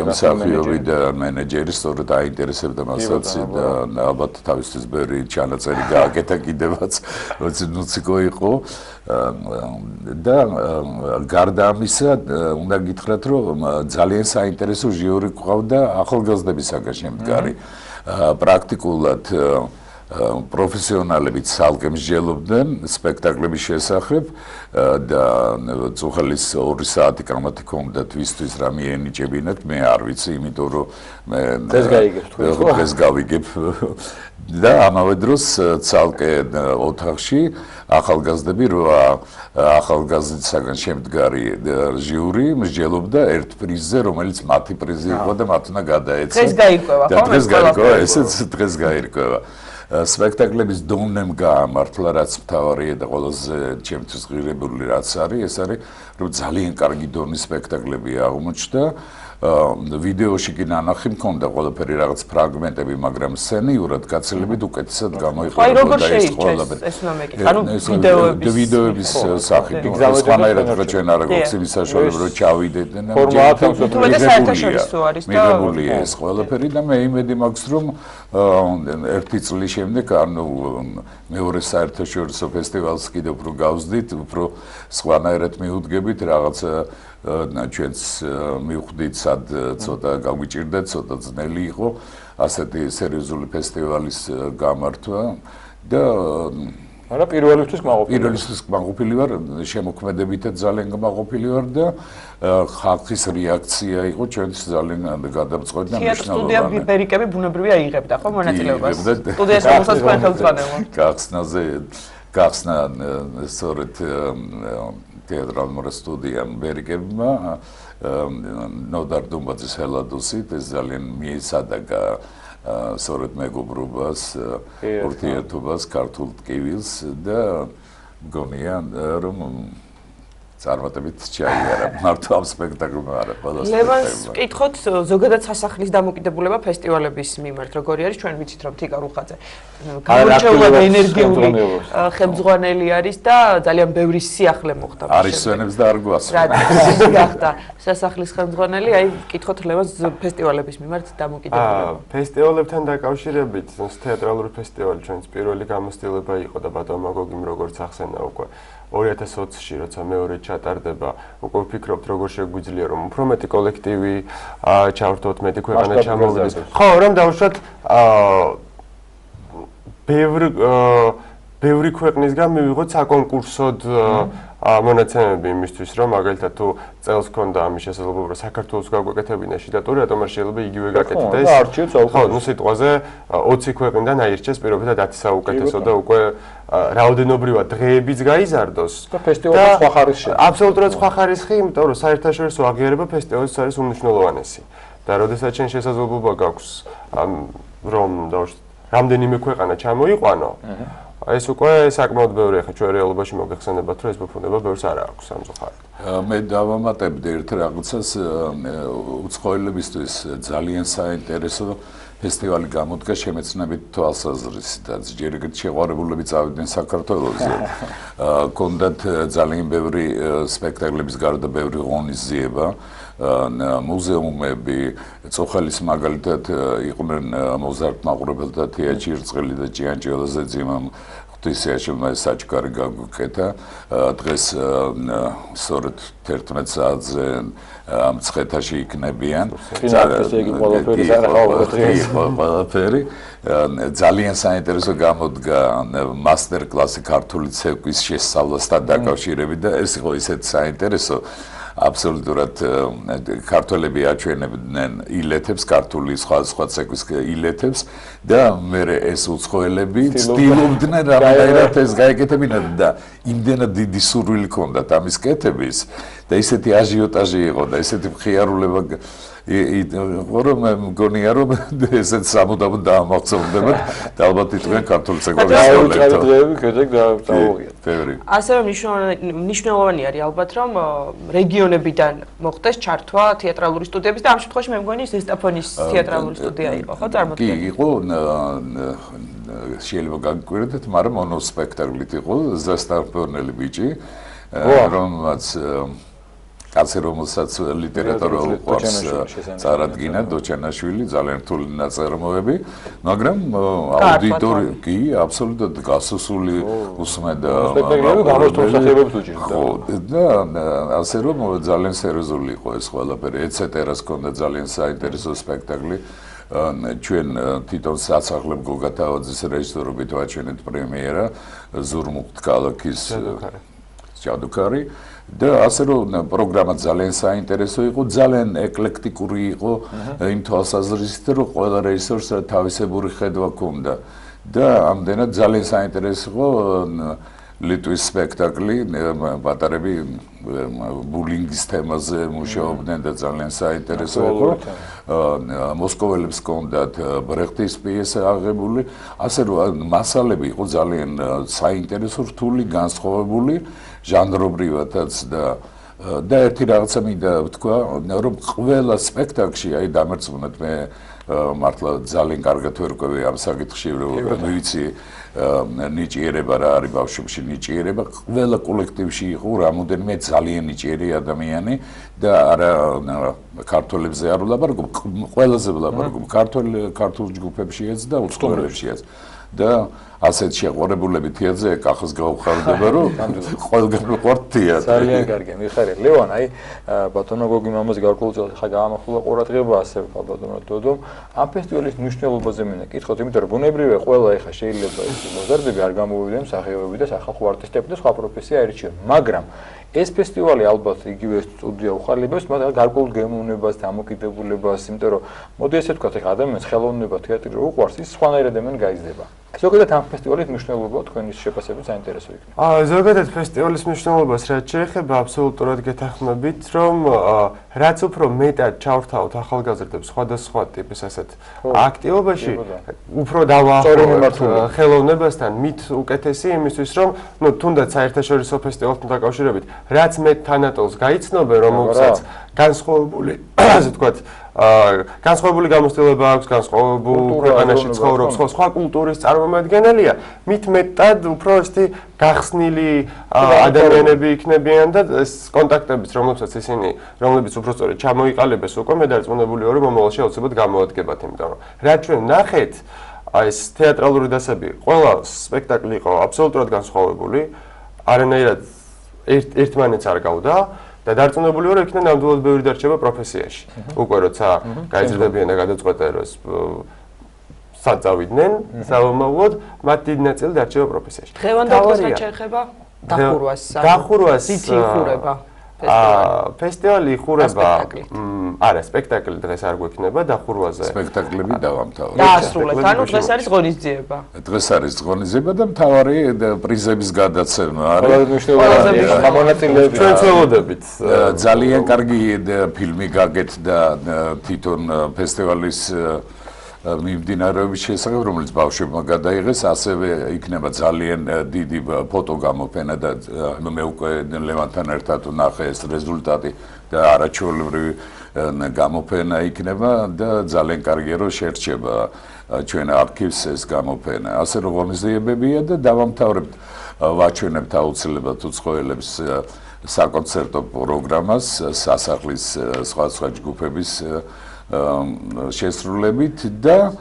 მსახიობი და მენეჯერი, სწორედ აინტერესებდა მასაც და ალბათ თავისთვის ბევრი ჩანაწერი გააკეთა კიდევაც, როცა ნუციკო იყო და გარდა ამისა უნდა გითხრათ რომ ძალიან საინტერესო ჟიური ყავდა ახალგაზრდებისაგან შემდგარი. პრაქტიკულად პროფესიონალები ცალკე მსჯელობდნენ სპექტაკლების შესახებ და წუხალის 2 საათი კამათი ჰქონდათ ვისთვის რა მიენიჭებინათ, მე არ ვიცი, იმიტომ რომ მე დღეს გავიგებ და ამავე დროს ცალკე ოთახში ახალგაზრდები 8 ახალგაზრდისაგან შემდგარი ჟიური მსჯელობდა ერთ პრიზზე, რომელიც მათი პრიზი იყო და მათ უნდა გადაეცა. დღეს გაირკვევა, ხო? დღეს გაირკვევა, ესეც დღეს გაირკვევა. სპექტაკლების დონემ გაამართლა, რაც მთავარია და ყველაზე ჩემთვის ღირებული რაც არის, ეს არის რომ ძალიან კარგი დონის სპექტაკლები აღმოჩნდა. ვიდეოში კი ნანახი მქონდა ყველაფერი რაღაც ფრაგმენტები, მაგრამ სცენიურად გაცილებით უკეთესად გამოიყურებოდა ეს ყველაფერი. ეს უნდა მეკითხა, ანუ ვიდეოების სახით. სხვანაირად რა ჩვენ არ გვაქვს იმის საშუალება რომ ჩავიდეთ და მიღებულია ეს ყველაფერი და მე იმედი მაქვს რომ ერთი წლის შემდეგ ანუ მეორე საერთაშორისო ფესტივალს კიდევ უფრო გავზდით, უფრო სხვანაირად მიუდგებით რაღაცა ჩვენს მივხვდით სად ცოტა გავიჭირდა, ცოტა ძნელი იყო ასეთი სერიოზული ფესტივალის გამართვა და არა პირველისთვის კმაყოფილი ვარ, შემოქმედებითაც ძალიან კმაყოფილი ვარ და ხალხის რეაქცია იყო ჩვენთვის ძალიან გადამწყვეტი და მნიშვნელოვანი. სტუდია ბერიკები ბუნებრივია იღებდა ხო მონაწილეობას? სტუდიას რომელსაც თქვენ ხელმძღვანელობთ. გახსნა სწორედ თეატრალურ სტუდიამ ბერიკებმა ნოდარ დუმბაძის ჰელადოსით ეს ძალიან მიესადაგა სწორედ მეგობრობას, ურთიერთობას, ქართულ ტკივილს და მგონია რომ წარმატებით ჩაიარა მარტო ამ სპექტაკლმა არა ყველა ლევანს ვკითხოთ ზოგადად სასახლის დამოკიდებულება ფესტივალების მიმართ როგორი არის ჩვენ ვიცით რომ თიკა რუხაძე გამორჩეულად ენერგიული ხელმძღვანელი არის და ძალიან ბევრი სიახლე მოხდა არის სვენებს და არ გვასვენებს რა გახდა სასახლის ხელმძღვანელი აი ვკითხოთ ლევანს ფესტივალების მიმართ დამოკიდებულება ფესტივალებთან დაკავშირებით თეატრალური ფესტივალი ჩვენს პირველი გამოცდილება იყო და ბატონმა გოგიმ როგორც ახსენა უკვე 2020-ში როცა მეორე ჩატარდება, უკვე ვფიქრობთ როგორ შეგვიძლია რომ უფრო მეტი კოლექტივი ჩავრთოთ, მეტი ქვეყანა ჩამოვიდეს. ხო, რომ დავუშვათ ბევრი ქვეყნისგან მივიღოთ საკონკურსოდ მონაცემები იმისთვის, რომ მაგალითად თუ წელს ქონდა ამის შესაძლებლობა, რომ საქართველოს გაგვეკეთებინა შიდა ტური, რატომ არ შეიძლება იგივე გაკეთდეს? და არჩევს ხო, ნუ სიტყვაზე 20 ქვეყნიდან აირჩეს პირობითად 10 საუკეთესო და უკვე რაოდენობრივად დღეებიც გაიზარდოს და ფესტივალის სხვა ხარისხი. აბსოლუტურად სხვა ხარისხი, იმიტომ რომ საერთაშორისო აღიარება ფესტივალის არის უმნიშვნელოვანესი. და როდესაც ჩვენ შესაძლებლობა გაქვს რომ რამდენიმე ქვეყანა ჩამოიყვანო, ეს უკვე საკმაოდ ბევრი ახლა ჩვენ რეალობაში მოგეხსენებათ რომ ეს მოფუნება ბევრს არ აქვს სამწუხაროდ. მე დავამატებდი ერთ რაღაცას უცხოელებისთვის ძალიან საინტერესო ფესტივალი გამოდგა შემეცნებით თვალსაზრისითაც. ჯერ ეგრეთ შეყვარებულები წავიდნენ საქართველოზე. კონდათ ძალიან ბევრი სპექტაკლების გარდა ბევრი ღონისძიება, მუზეუმები, წოხელის მაგალითად იყვნენ მოზარდ მაყურებელთა თეატრი რწყილი და ჭიანჭველაზე ძიმამ ღვთისმშობლმა საჩქარი გაგვიკეთა. დღეს სწორედ 11 საათზე მცხეთაში იქნებიან. ყველაფერი ძალიან საინტერესო გამოდგა მასტერ კლასი ქართული ცეკვის შესწავლასთან დაკავშირებით და ეს იყო ისეთ საინტერესო აბსოლუტურად ქართველები აჩვენებდნენ ილეთებს, ქართული სხვა ცეკვის ილეთებს და მე ეს უცხოელები ცდილობდნენ რამდენად ეს გაეკეთებინათ და იმდენად დიდი სურვილი ჰქონდათ ამის კეთების და ისეთი აჟიოტაჟი იყო და ისეთი მხიარულება რომ მგონია რომ ესეც სამუდამოდ დაამახსოვრდებათ და ალბათ იტყვიან ქართული ცეკვის ასევე მნიშვნელოვანი არის ალბათ რომ რეგიონებიდან მოხდეს ჩართვა თეატრალური სტუდიების და ამ შემთხვევაში მე მგონი ზესტაფონის თეატრალური სტუდია იყო ხო წარმოდგენილი? კი, იყო შეიძლება გაგიკვირდეთ, მაგრამ მონოსპექტაკლით იყო ზესტაფონელი ბიჭი რომელმაც კაცი რომელსაც ლიტერატურა უყვარს წარადგინა დოჩანაშვილი ძალიან რთული ნაწარმოები მაგრამ აუდიტორია კი აბსოლუტურად გასასული უსმენდა და ასე რომ ძალიან სერიოზული იყო ეს ყველაფერი ეცეტერას ჰქონდა ძალიან საინტერესო სპექტაკლი ჩვენ თვითონ სასახლე გოგათაოძის რეჟისორობით ვაჩვენეთ პრემიერა ზურმუხტ ქალაქის ჯადუქარი და ასე რომ პროგრამა ძალიან საინტერესო იყო, ძალიან ეკლექტიკური იყო იმ თვალსაზრისით, რომ ყველა რეჟისორს თავისებური ხედვა ჰქონდა და ამდენად ძალიან საინტერესო იყო ლიტვის სპექტაკლი, პატარები ბულინგის თემაზე მუშაობდნენ და ძალიან საინტერესო იყო. მოსკოველებს ჰქონდათ ბრეხტის პიესა აღებული, ასე რომ მასალები იყო ძალიან საინტერესო, რთული, განსხვავებული, ჟანრობრივადაც და ერთი რაღაცა მინდა ვთქვა, რომ ყველა სპექტაკლში აი დამერწმუნეთ მე მართლა ძალიან კარგად ვერკვევი ამ საკითხში, რომ ვიცი ნიჭიერება რა არის ბავშვებში ნიჭიერება, ყველა კოლექტივში იყო რამოდენიმე ძალიან ნიჭიერი ადამიანი და არა ქართველებზე არ ვლაპარაკობ, ყველაზე ვლაპარაკობ ქართულ ჯგუფებშიაც და უცხოელებშიაც და ასეთ შეყვარებულები თეატრზე კახოს გაუხარდება რომ ყველგან ვიყავთ თეატრში. ძალიან კარგი, მიხარია. ლევან, აი ბატონო გოგი მამაზე გარკვეულწილად ხა გაამახვილა ყურადღება ასევე ბატონო დოდომ. ამ ფესტივალის მნიშვნელობაზე მინდა კითხოთ, იმიტომ რომ ბუნებრივია ყველა ეხა შეიძლება ეს მოზარდები არ გამოვიდნენ მსახიობები და სახალხო არტისტები და სხვა პროფესია აირჩიონ, მაგრამ ეს ფესტივალი ალბათ იგივე სტუდია უხარლებს, მაგრამ გარკვეულ გემოვნებას, დამოკიდებულებას, იმიტომ რომ მოდი ესე ვთქვათ, ეხა ადამიანს ხელოვნება თეატრი რო უყვარს, ის სხვანაირად ამან გაიზრდება. ზოგადად ამ ფესტივალის მნიშვნელობა თქვენის შეფასებით საინტერესო იქნება. ზოგადად ფესტივალის მნიშვნელობას რაც შეეხება აბსოლუტურად გეთანხმებით, რომ რაც უფრო მეტად ჩავრთავთ ახალგაზრდებს სხვადასხვა ტიპის ასეთ აქტივობაში, უფრო დავაახლოვებთ ხელოვნებასთან, მით უკეთესი იმისთვის, რომ თუნდაც საერთაშორისო ფესტივალთან დაკავშირებით, რაც მეტ თანატოლს გაიცნობენ, რომელსაც განსხვავებული, ასე ვთქვათ, განსხვავებული გამოცდილება აქვს, განსხვავებულ ქვეყანაში ცხოვრობს, სხვა კულტურის წარმომადგენელია, მით მეტად უფრო ესეთი გახსნილი ადამიანები იქნებიან და ეს კონტაქტებიც, რომლებიც უფრო სწორედ ჩამოიყალიბეს უკვე, მე დარწმუნებული ვარ, რომ მომავალში აუცილებლად გამოადგებათ, იმიტომ რომ რაც ჩვენ ნახეთ, ეს თეატრალური დასები, ყველა სპექტაკლი იყო აბსოლუტურად განსხვავებული, არანაირად ერთმანეთს არ გავდა. და დარწმუნებული ვარ, იქიდან ნამდვილად ბევრი დარჩება პროფესიაში. უკვე როცა გაიზრდებიან და გადაწყვეტენ, რომ საწავიდნენ, სამომავლოდ, მათ დიდი ნაწილი დარჩება პროფესიაში. დღევანდელს რაც შეეხება დახურვას, ძითი იხურება. ფესტივალი იხურება, არა, სპექტაკლი დღეს არ გვექნება დახურვაზე. სპექტაკლები დავამთავრეთ. დაასრულეთ, ანუ დღეს არის ღონისძიება. დღეს არის ღონისძიება და მთავარი პრიზების გადაცემა არის. ყველაზე მნიშვნელოვანი გამონაწილეები. ჩვენ ველოდებით. ძალიან კარგი ფილმი გაგეთ და თვითონ ფესტივალის მიმდინარეობის შესახებ, რომელიც ბავშვებმა გადაიღეს, ასევე იქნება ძალიან დიდი ფოტო გამოფენა და მე უკვე ლევანთან ერთად ვნახე ეს რეზულტატი და არაჩვეულებრივი გამოფენა იქნება და ძალიან კარგია რომ შერჩება ჩვენ არქივს ეს გამოფენა. ასე რომ ღონისძიებებია და დავამთავრებთ ვაჩვენებთ აუცილებლად უცხოელებს საკონცერტო პროგრამას სასახლის სხვა ჯგუფების შესრულებით და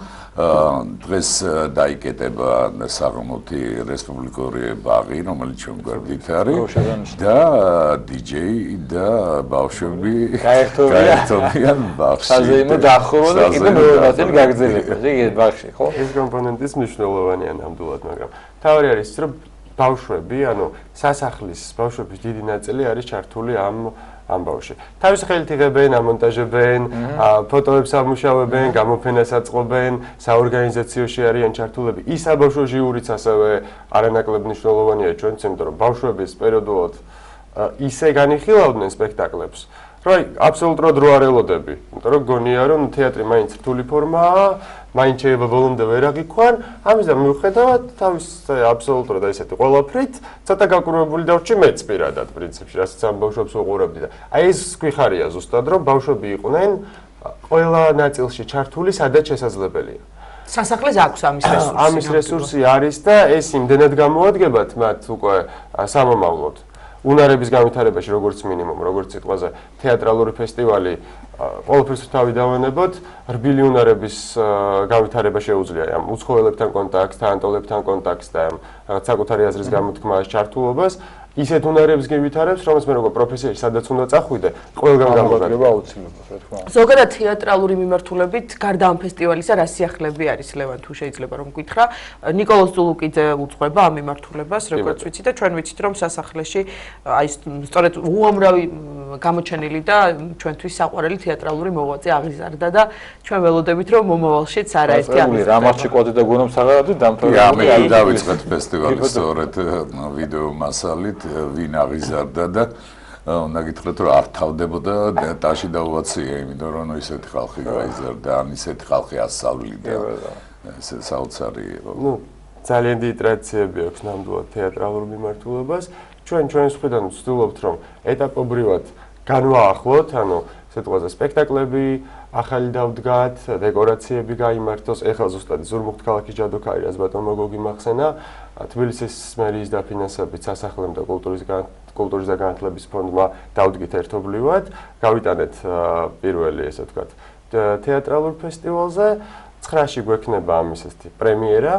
დღეს დაიკეტება საღამოთი რესპუბლიკური ბაღი, რომელიც ჩვენ გვერდით არის და დიჯეი და ბავშვები გაერთობიან ბაღში. საზეიმო დახურვა და კიდევ მეორე ნაწილი გაგრძელება. ეს ბაღში, ხო? ეს კომპონენტის მნიშვნელოვანია ნამდვილად, მაგრამ თავი არის ის, რომ ბავშვები, ანუ სასახლის ბავშვების დიდი ნაწილი არის ჩართული ამ ბავშვში. თავის ხელით იღებენ, ამონტაჟებენ, ფოტოებს ამუშავებენ, გამოფენას აწყობენ, საორგანიზაციოში არიან ჩართულები. ის საბავშვო ჟიურიც ასევე არანაკლებ მნიშვნელოვანია ჩვენც, იმიტომ რომ ბავშვების პერიოდულად ისე განიხილავდნენ სპექტაკლებს, რომ აბსოლუტურად რო არ ელოდები. იმიტომ რომ გონია, რომ თეატრი მაინც რთული ფორმაა, მაინც შეიძლება ბოლომდე ვერ აღიქვან, ამისგან მიუხედავად თავის აბსოლუტურად ესეთი ყველაფრით ცოტა გაკურვებული დავრჩი მეც პირადად პრინციპში, რასაც ამ ბავშვებს უყურებდი და აი ეს გვიხარია ზუსტად, რომ ბავშვები იყვნენ ყველა ნაწილში ჩართული, სადაც შესაძლებელია. სასახლეს აქვს ამის რესურსი. ამის რესურსი არის და ეს იმდენად გამოადგებათ მათ უკვე სამომავლოდ. უნარების განვითარებაში, როგორც მინიმუმ, როგორც სიტყვაზე, თეატრალური ფესტივალი ყველაფერს თავი დავანებოთ, რბილი უნარების განვითარება შეუძლია ამ უცხოელებთან კონტაქტს, თანატოლებთან კონტაქტს და რაღაც საკუთარი აზრის გამოთქმას, ჩართულობას. ისეთ უნარებს გევითარებს, რომელს მე როგორ პროფესიაში სადაც უნდა წახვიდე, ყველგან გამოგვადგება აუცილებლად, რა თქმა უნდა. ზოგადად თეატრალური მიმართულებით გარდა ამ ფესტივალისა რა სიახლეები არის ლევან თუ შეიძლება რომ გითხრა. ნიკოლოზ ძულუკიძე უძღვება ამ მიმართულებას, როგორც ვიცით და ჩვენ ვიცით რომ სასახლეში აი სწორედ უამრავი გამოჩენილი და ჩვენთვის საყვარელი თეატრალური მოღვაწე აღიზარდა და ჩვენ ველოდებით რომ მომავალშიც არაერთი აღიზარდა. რამაზ ჭიკვაძე და გონომ საღარაძე დამთავრებული არის. დავიწყეთ ფესტივალის სწორედ ვიდეო მასალით ვინ აღიზარდა და უნდა გითხრათ რომ არ თავდებოდა ტაში დაუვაცია, იმიტომ რომ ისეთი ხალხი გაიზარდა, ან ისეთი ხალხი ასავლიდა. ეს საოცარი იყო. ძალიან დიდი ტრადიციები აქვს ნამდვილად თეატრალურ მიმართულებას. ჩვენ ჩვენს მხრიდან ვცდილობთ რომ ეტაპობრივად განვაახლოთ, ანუ სიტყვაზე სპექტაკლები ახალი დავდგათ, დეკორაციები გაიმართოს. ეხლა ზუსტად ზურმუხტ ქალაქის ჯადოქარი, რაც ბატონმა გოგი მახსენა, თბილისის მერიის დაფინანსებით სასახლემ და კულტურის და განათლების ფონდმა დავდგით ერთობლივად, გავიტანეთ პირველი, ესე ვთქვათ, თეატრალურ ფესტივალზე. 9-ში გვექნება ამის ესეთი პრემიერა,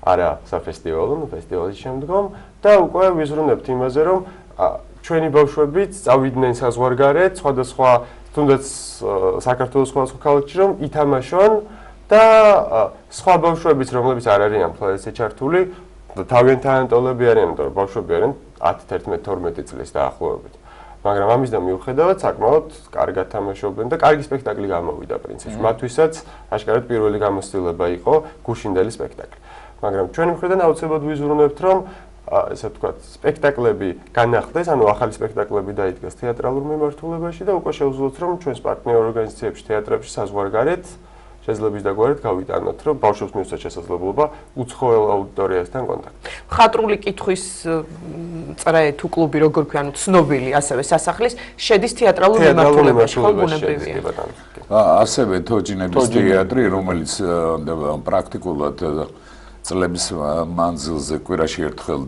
არა საფესტივალო, ფესტივალის შემდგომ და უკვე ვიზრუნებთ იმაზე, რომ ჩვენი ბავშვებიც წავიდნენ საზღვარგარეთ, სხვადასხვა თუნდაც საქართველოს სხვადასხვა ქალაქში რომ ითამაშონ და სხვა ბავშვებიც, რომლებიც არ არიან ფლესზე ჩართული, თავიანთი თანატოლები არიან, იმიტომ რომ ბავშვები არიან 10, 11, 12 წლის დაახლოებით. მაგრამ ამისგან მიუხედავად საკმაოდ კარგად თამაშობენ და კარგი სპექტაკლი გამოვიდა პრინციპში. მათთვისაც აშკარად პირველი გამოცდილება იყო გუშინდელი სპექტაკლი. მაგრამ ჩვენი მხრიდან აუცილებლად ვიზრუნებთ, რომ ესე ვთქვათ, სპექტაკლები განახლდეს, ანუ ახალი სპექტაკლები დაიდგეს თეატრალურ მიმართულებაში და უკვე შევძლოთ, რომ ჩვენს პარტნიორ ორგანიზაციებში, თეატრებში საზღვარგარეთ შეიძლება ის დაგვარეთ გავიტანოთ, რომ ბავშვებს მიუწევთ შესაძლებლობა უცხოელ აუდიტორიასთან კონტაქტი. ხატრული კითხვის წრე თუ კლუბი როგორ ქვია, ანუ ცნობილი ასევე სასახლის შედის თეატრალურ მიმართულებაში, ხო ბუნებრივია. ასევე თოჯინების თეატრი, რომელიც პრაქტიკულად წლების მანძილზე კვირაში ერთხელ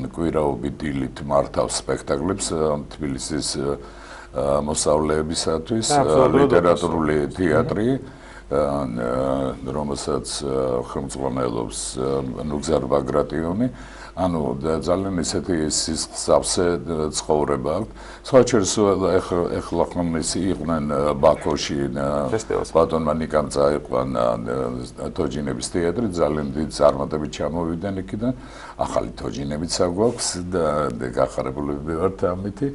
კვირაობით დილით მართავს სპექტაკლებს თბილისის მოსწავლეებისათვის, ლიტერატურული თეატრი, რომელსაც ხელმძღვანელობს ნუგზარ ბაგრატიონი. ანუ ძალიან ისეთი სისხლსავსე ცხოვრება აქვს. სხვაჩერს ეხლა ხომის იყვნენ ბაქოში ბატონმა ნიკამ წაიყვანა თოჯინების თეატრი, ძალიან დიდი წარმატებით ჩამოვიდნენ იქიდან. ახალი თოჯინებიც აგვაქვს და გახარებულები ვართ ამითი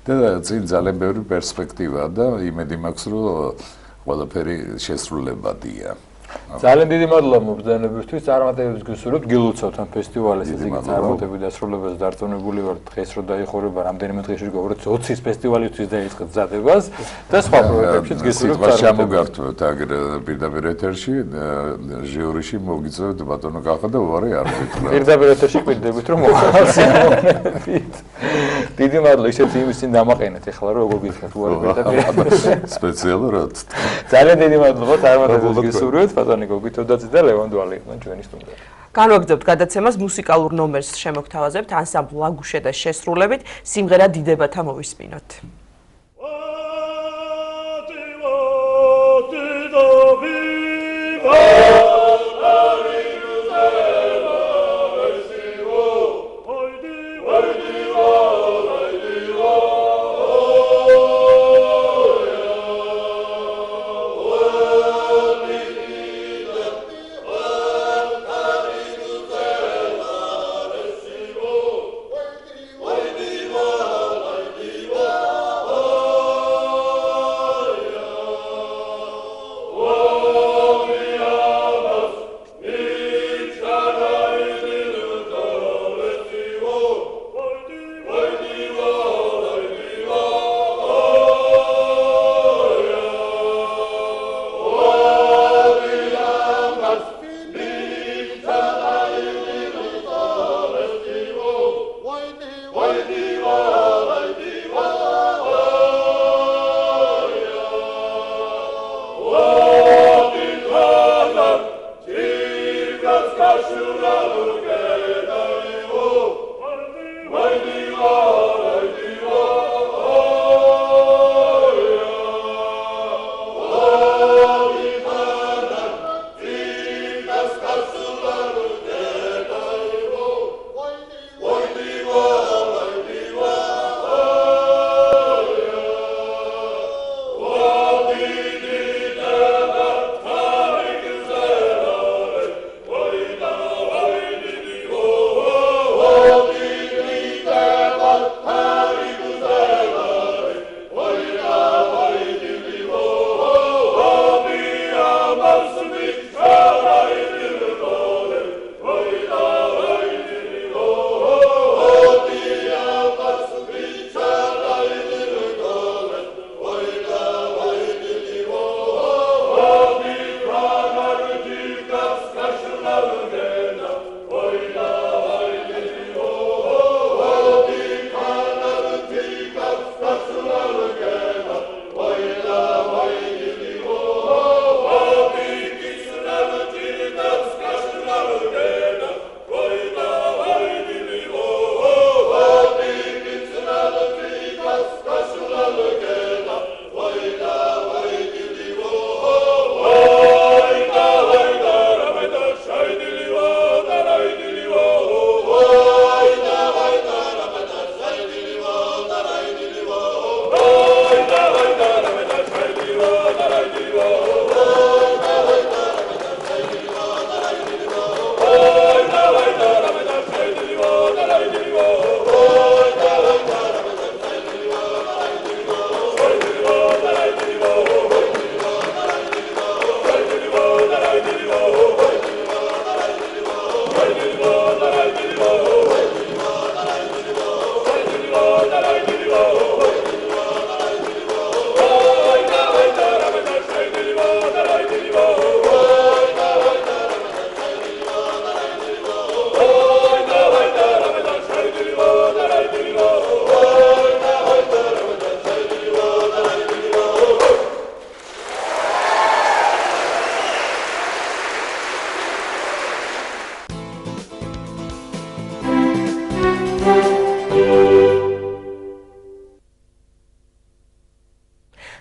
და წინ ძალიან ბევრი პერსპექტივაა და იმედი მაქვს, რომ ყველაფერი შესრულებადია. ძალიან დიდი მადლობა მობრძანებისთვის, წარმატებებს გისურვებთ, გილოცავთ ამ ფესტივალის ისეთი წარმატებები დასრულებას დარწმუნებული ვართ, დღეს რო დაიხურება რამდენიმე დღეში გქონდეთ 20-ის ფესტივალისთვის დაიწყეთ მზადებას და სხვა პროექტებშიც გისურვებთ წარმატებებს. აგერ პირდაპირ ეთერში ჟიურიში მოგიწევთ ბატონო კახა და უარი არ გითხრა. პირდაპირ ეთერში ყვიდებით რომ მოხალხეთ. დიდი მადლობა ისეთი იმის წინ დამაყენეთ ახლა რომ როგორ გითხრათ უარი პირდაპირ. სპეციალურად. ძალიან დიდი მადლობა წარმატებებს გისურვებთ. ბატონი გოგვითოდაძე და ლევან დვალი იყვნენ ჩვენი სტუმრები. განვაგრძობთ გადაცემას მუსიკალურ ნომერს შემოგთავაზებთ ანსამბლ ლაგუშედას შესრულებით, სიმღერა დიდებათა მოვისმინოთ.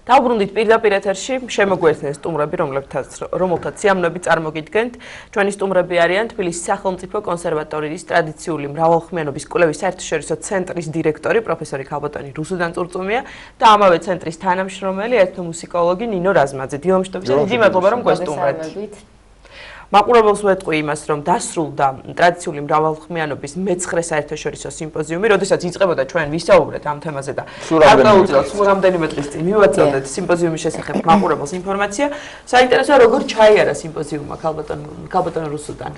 დავბრუნდით პირდაპირ ეთერში, შემოგვერთნეს სტუმრები, რომელთაც სიამოვნებით წარმოგიდგენთ. ჩვენი სტუმრები არიან თბილისის სახელმწიფო კონსერვატორიის ტრადიციული მრავალხმიანობის კვლევის საერთაშორისო ცენტრის დირექტორი პროფესორი ქალბატონი რუსუდან წურწუმია და ამავე ცენტრის თანამშრომელი ეთნომუსიკოლოგი ნინო რაზმაძე. დილომშტობისა, დიდი მადლობა რომ გვესტუმრეთ. მაყურებელს ვეტყვი იმას, რომ დასრულდა ტრადიციული მრავალხმიანობის მე-9 საერთაშორისო სიმპოზიუმი, როდესაც იწყებოდა ჩვენ ვისაუბრეთ ამ თემაზე და გარკვეულწილად რამდენიმე დღის წინ მივაწოდეთ სიმპოზიუმის შესახებ მაყურებელს ინფორმაცია. საინტერესოა როგორ ჩაიარა სიმპოზიუმმა ქალბატონ რუსუდან.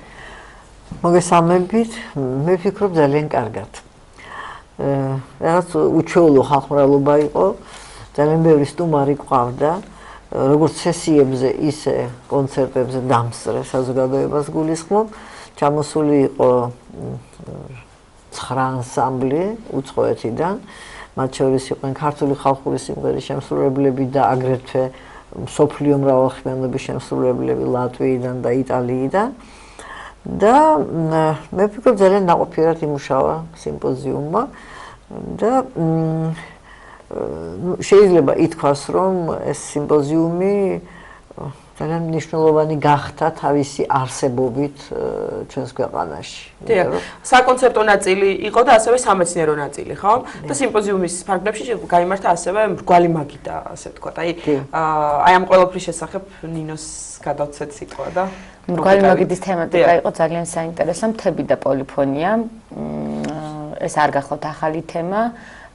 მოგესალმებით, მე ვფიქრობ ძალიან კარგად. რაღაც უჩვეულო ხალხმრავლობა იყო, ძალიან ბევრი სტუმარი ყავდა. როგორც სესიებზე, ისე კონცერტებზე დამსწრე საზოგადოებას გულისხმობ. ჩამოსული იყო 9 ანსამბლი უცხოეთიდან, მათ შორის იყვნენ ქართული ხალხური სიმღერის შემსრულებლები და აგრეთვე მსოფლიო მრავალხმიანობის შემსრულებლები ლატვიიდან და იტალიიდან. და მე ვფიქრობ ძალიან ნაყოფიერად იმუშავა სიმპოზიუმმა და შეიძლება ითქვას, რომ ეს სიმპოზიუმი ძალიან მნიშვნელოვანი გახდა თავისი არსებობით ჩვენს ქვეყანაში. საკონცერტო ნაწილი იყო და ასევე სამეცნიერო ნაწილი, ხო? და სიმპოზიუმის ფარგლებში გაიმართა ასევე მრგვალი მაგიდა, ასე ვთქვათ. აი ამ ყველაფრის შესახებ ნინოს გადავცეთ სიტყვა და მრგვალი მაგიდის თემატიკა იყო ძალიან საინტერესო, მთები და პოლიფონია. ეს არ გახლავთ ახალი თემა.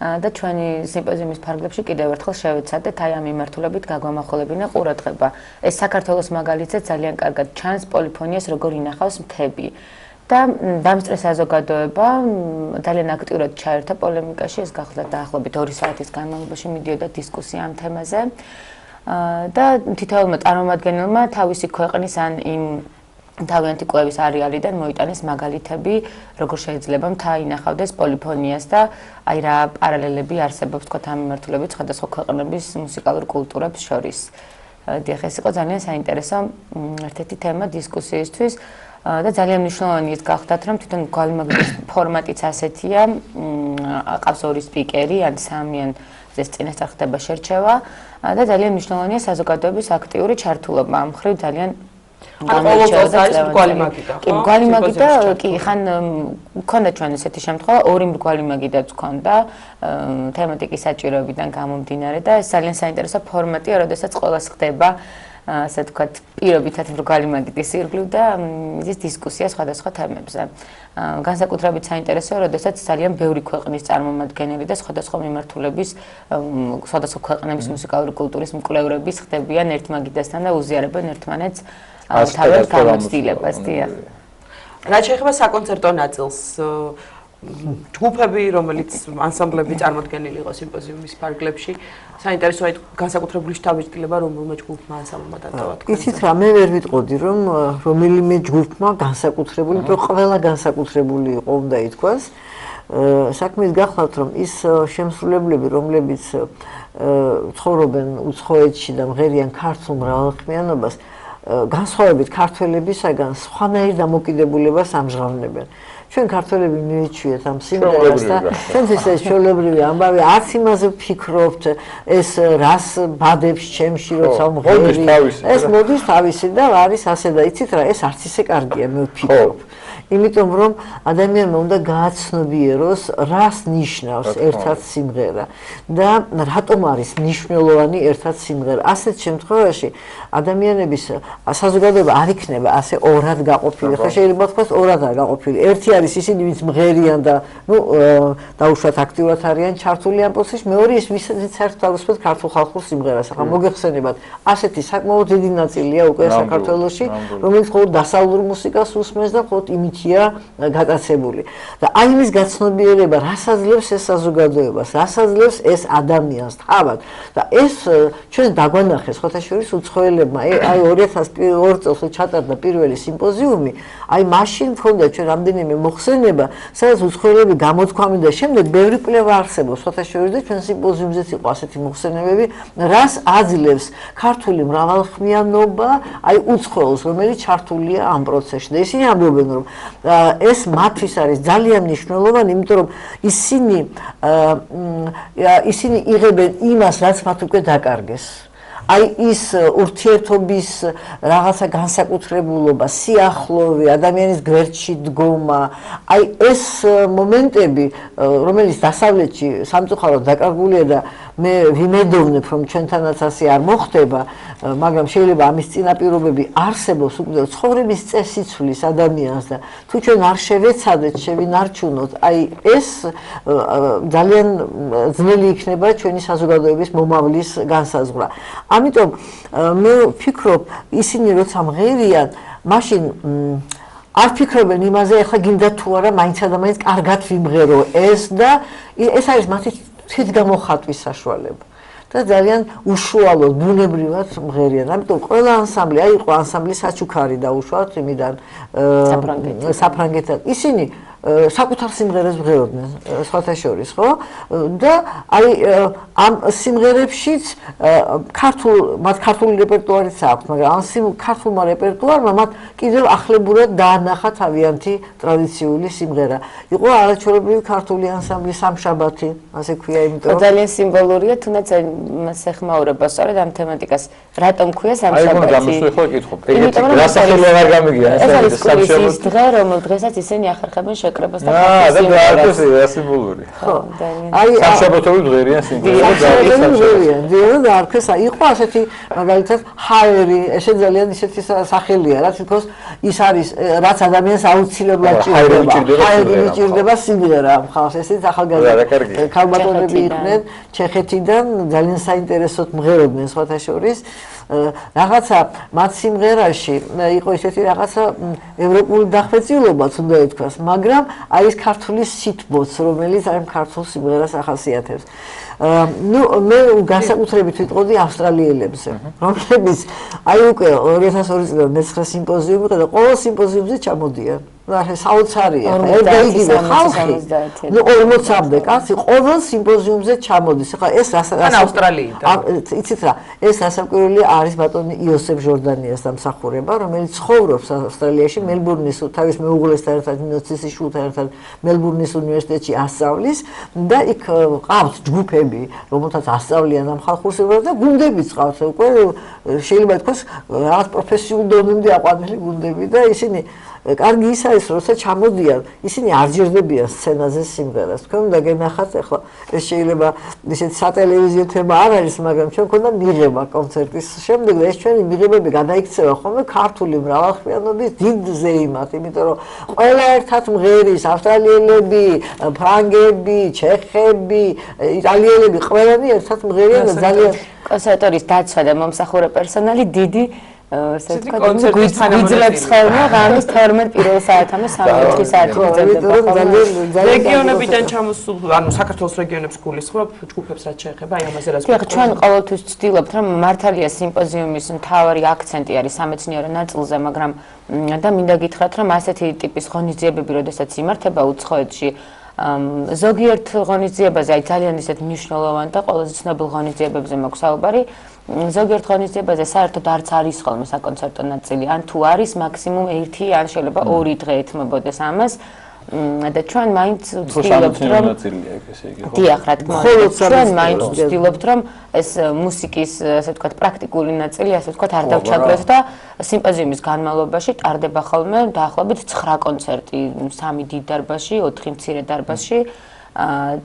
და ჩვენი სიმპოზიუმის ფარგლებში კიდევ ერთხელ შევეცადეთ აი ამ მიმართულებით გაგვამახვილებინა ყურადღება. ეს საქართველოს მაგალითზე ძალიან კარგად ჩანს პოლიფონიას როგორ ინახავს მთები. და დამსწრე საზოგადოება ძალიან აქტიურად ჩაერთო პოლემიკაში, ეს გახლავთ დაახლოებით 2 საათის განმავლობაში მიდიოდა დისკუსია ამ თემაზე. და თითოეულმა წარმომადგენელმა თავისი ქვეყნის ან იმ თავიანთი კვლევის არეალიდან მოიტანეს მაგალითები, როგორ შეიძლება მთა ინახავდეს პოლიფონიას და აი რა პარალელები არსებობს თქვა ამ მიმართულებით სხვადასხვა ქვეყნების მუსიკალურ კულტურებს შორის. დიახ, ეს იყო ძალიან საინტერესო ერთ-ერთი თემა დისკუსიისთვის და ძალიან მნიშვნელოვანი ის გახლავთ, რომ თვითონ მრგვალი მაგიდის ფორმატიც ასეთია, ყავს 2 სპიკერი, ან 3, ან ეს წინასწარ ხდება შერჩევა და ძალიან მნიშვნელოვანია საზოგადოების აქტიური ჩართულობა. ამ მხრივ ძალიან ყოველწელს არის მრგვალი მაგიდა, ხო? კი, მრგვალი მაგიდა, კი, ხან მქონდა ჩვენ ესეთი შემთხვევა, 2 მრგვალი მაგიდაც მქონდა თემატიკის საჭიროებიდან გამომდინარე და ეს ძალიან საინტერესო ფორმატია, როდესაც ყველას ხდება ასე ვთქვათ, პირობითად მრგვალი მაგიდის ირგვლივ და ის დისკუსია სხვადასხვა თემებზე. განსაკუთრებით საინტერესოა, როდესაც ძალიან ბევრი ქვეყნის წარმომადგენელი და სხვადასხვა მიმართულების, სხვადასხვა ქვეყნების მუსიკალური კულტურის მკვლევრები ხდებიან ერთ მაგიდასთან და უზიარებენ ერთმანეთს თავის გამოცდილებას. დიახ. რაც შეეხება საკონცერტო ნაწილს, ჯგუფები, რომელიც ანსამბლები წარმოდგენილი იყო სიმპოზიუმის ფარგლებში, საინტერესოა განსაკუთრებული შთაბეჭდილება რომელმა ჯგუფმა ანსამბლმა დატოვა. იცით რა, მე ვერ ვიტყოდი, რომ რომელიმე ჯგუფმა განსაკუთრებული, ყველა განსაკუთრებული იყო, უნდა ითქვას. საქმე ის გახლავთ, რომ ის შემსრულებლები, რომლებიც ცხოვრობენ უცხოეთში და მღერიან ქართულ მრავალხმიანობას, განსხვავებით ქართველებისაგან სხვანაირ დამოკიდებულებას ამჟღავნებენ. ჩვენ ქართველები მივიჩვიეთ ამ სიმღერას და ჩვენთვის ეს ჩვეულებრივი ამბავი არც იმაზე ვფიქრობთ, ეს რას ბადებს ჩემში, როცა მღერი. ეს მოდის თავისი და არის ასე და იცით რა, ეს არც ისე კარგია, მე ვფიქრობ. იმიტომ რომ ადამიანმა უნდა გააცნობიეროს, რას ნიშნავს ერთად სიმღერა და რატომ არის მნიშვნელოვანი ერთად სიმღერა. ასეთ შემთხვევაში ადამიანების საზოგადოება არ იქნება ასე ორად გაყოფილი. ხა შეიძლება თქვას ორად არ გაყოფილი. ერთი არის ისინი, ვინც მღერიან და დაუშვათ აქტიურად არიან ჩართული ამ პროცესში, მეორე ის ვისაც საერთოდ არ უსმენთ ქართულ ხალხურ სიმღერას. ახლა მოგეხსენებათ, ასეთი საკმაოდ დიდი ნაწილია უკვე საქართველოში, რომელიც მხოლოდ დასავლურ მუსიკას უსმენს და მხოლოდ იმით გატაცებული. და აი იმის გაცნობიერება, რას აძლევს ეს საზოგადოებას, რას აძლევს ეს ადამიანს თავად. და ეს ჩვენ დაგვანახეს ხოთაშორის უცხოელებმა. აი 2002 წელს ჩატარდა პირველი სიმპოზიუმი, აი მაშინ მქონდა ჩვენ რამდენიმე მოხსენება, სადაც უცხოელები გამოთქვამენ და შემდეგ ბევრი კვლევა არსებობს ხოთაშორის და ჩვენ სიმპოზიუმზეც იყო ასეთი მოხსენებები, რას აძლევს ქართული მრავალხმიანობა, აი უცხოელს, რომელიც ჩართულია ამ პროცესში. და ისინი ამბობენ, რომ ეს მათთვის არის ძალიან მნიშვნელოვანი, იმიტომ რომ ისინი იღებენ იმას, რაც მათ უკვე დაკარგეს. აი ის ურთიერთობის რაღაცა განსაკუთრებულობა, სიახლოვე, ადამიანის გვერდში დგომა, აი ეს მომენტები, რომელიც დასავლეთში სამწუხაროდ დაკარგულია და მე ვიმედოვნებ, რომ ჩვენთანაც ასე არ მოხდება, მაგრამ შეიძლება ამის წინაპირობები არსებობს უკვე ცხოვრების წესიცვლის ადამიანს და თუ ჩვენ არ შევეცადეთ, შევინარჩუნოთ, აი ეს ძალიან ძნელი იქნება ჩვენი საზოგადოების მომავლის განსაზღვრა. ამიტომ მე ვფიქრობ, ისინი როცა მღერიან, მაშინ არ ფიქრობენ იმაზე, ახლა გინდა თუ არა მაინც და მაინც კარგად ვიმღერო ეს და ეს არის მათი თვითგამოხატვის საშუალება. და ძალიან უშუალოდ, ბუნებრივად მღერიან. ამიტომ ყველა ანსამბლი, აი იყო ანსამბლი საჩუქარი დაუშვათ იმიდან საფრანგეთიდან. ისინი საკუთარ სიმღერას ვღეროდნენ სხვათა შორის, ხო? და აი ამ სიმღერებშიც მათ ქართული რეპერტუარიც აქვს, მაგრამ ამ ქართულმა რეპერტუარმა მათ კიდევ ახლებურად დაანახა თავიანთი ტრადიციული სიმღერა. იყო არაჩვეულებრივი ქართული ანსამბლი სამშაბათი, ასე ქვია, იმიტომ რომ ძალიან სიმბოლურია, თუნდაც მას ეხმაურება სწორედ ამ თემატიკას. რატომ ქვია სამშაბათი? აი, გამოსვიხო კითხო. რა სახელი არ გამიგია ეს სამშაბათის დღე, რომელ დღესაც ისინი ახერხებენ შეკრებას და და სიმბოლური. ხო. აი სამშაბათოვი დღერიან სიმბოლური. და არქეს იყო ასეთი მაგალითად ჰაერი, ესე ძალიან ისეთი სახელია, რაც თქოს ის არის, რაც ადამიანს აუცილებლად ჭირდება. ჰაერი ჭირდება სიმღერა მხარს, ესეც ახალგაზრდა ქალბატონები იყვნენ ჩეხეთიდან, ძალიან საინტერესოდ მღეროდნენ სხვათა შორის. რაღაცა მათ სიმღერაში იყო ისეთი რაღაცა ევროპული დახვეწილობაც უნდა ითქვას, მაგრამ არის ქართული სითბოც, რომელიც ამ ქართულ სიმღერას ახასიათებს. ნუ მე განსაკუთრებით ვიტყოდი ავსტრალიელებზე, რომლებიც აი უკვე 2002 წელს მეცხრე სიმპოზიუმი იყო და ყოველ სიმპოზიუმზე ჩამოდიან. რა საოცარია, ერთგაიგივე ხალხი, ნუ 40-მდე კაცი ყოველ სიმპოზიუმზე ჩამოდის. ახლა ეს ან ავსტრალიიდან. იცით რა, ეს დასაკვირველი არის ბატონი იოსებ ჟორდანიას დამსახურება, რომელიც ცხოვრობს ავსტრალიაში, მელბურნის თავის მეუღლესთან ერთად, ნინოცის შვილთან ერთად მელბურნის უნივერსიტეტში ასწავლის და იქ ყავს ჯგუფები, რომელთაც ასწავლიან ამ ხალხურ სიმღერას და გუნდებიც ყავს, უკვე შეიძლება ითქვას რაღაც პროფესიულ დონემდე აყვანილი გუნდები და ისინი კარგი ის არის, როცა ჩამოდიან, ისინი არ ჯერდებიან სცენაზე სიმღერას. თქვენ უნდა გენახათ, ახლა ეს შეიძლება ისეთი სატელევიზიო თემა არ არის, მაგრამ ჩვენ გვქონდა მიღება კონცერტის შემდეგ და ეს ჩვენი მიღებები გადაიქცევა ხოლმე ქართული მრავალხმიანობის დიდ ზეიმად, იმიტომ რომ ყველა ერთად მღერის, ავსტრალიელები, ფრანგები, ჩეხები, იტალიელები, ყველანი ერთად მღერიან და ძალიან კონსერტორის დაცვა და მომსახურე პერსონალი დიდი ასე ვთქვათ, გვიძლებს ხოლმე ღამის 12 პირველ საათამდე 3-4 საათი მიწევდება. რეგიონებიდან ჩამოსულ, ანუ საქართველოს რეგიონებს გულისხმობ, ჯგუფებს რაც შეეხება, აი ამაზე რაც ვთქვი. ჩვენ ყოველთვის ვცდილობთ, რომ მართალია სიმპოზიუმის მთავარი აქცენტი არის სამეცნიერო ნაწილზე, მაგრამ და მინდა გითხრათ, რომ ასეთი ტიპის ღონისძიებები, როდესაც იმართება უცხოეთში, ზოგიერთ ღონისძიებაზე, აი ძალიან ისეთ მნიშვნელოვან და ყველაზე ცნობილ ღონისძიებებზე მაქვს საუბარი. ზოგიერთ ღონისძიებაზე საერთოდ არც არის ხოლმე საკონცერტო ნაწილი, ან თუ არის მაქსიმუმ 1 ან შეიძლება 2 დღე ეთმობოდეს ამას. და ჩვენ მაინც ვცდილობთ, რომ დიახ, რა თქმა უნდა, ჩვენ მაინც ვცდილობთ, რომ ეს მუსიკის, ასე ვთქვათ, პრაქტიკული ნაწილი, ასე ვთქვათ, არ დავჩაგროთ და სიმპოზიუმის განმავლობაში ტარდება ხოლმე დაახლოებით 9 კონცერტი, 3 დიდ დარბაზში, 4 მცირე დარბაზში.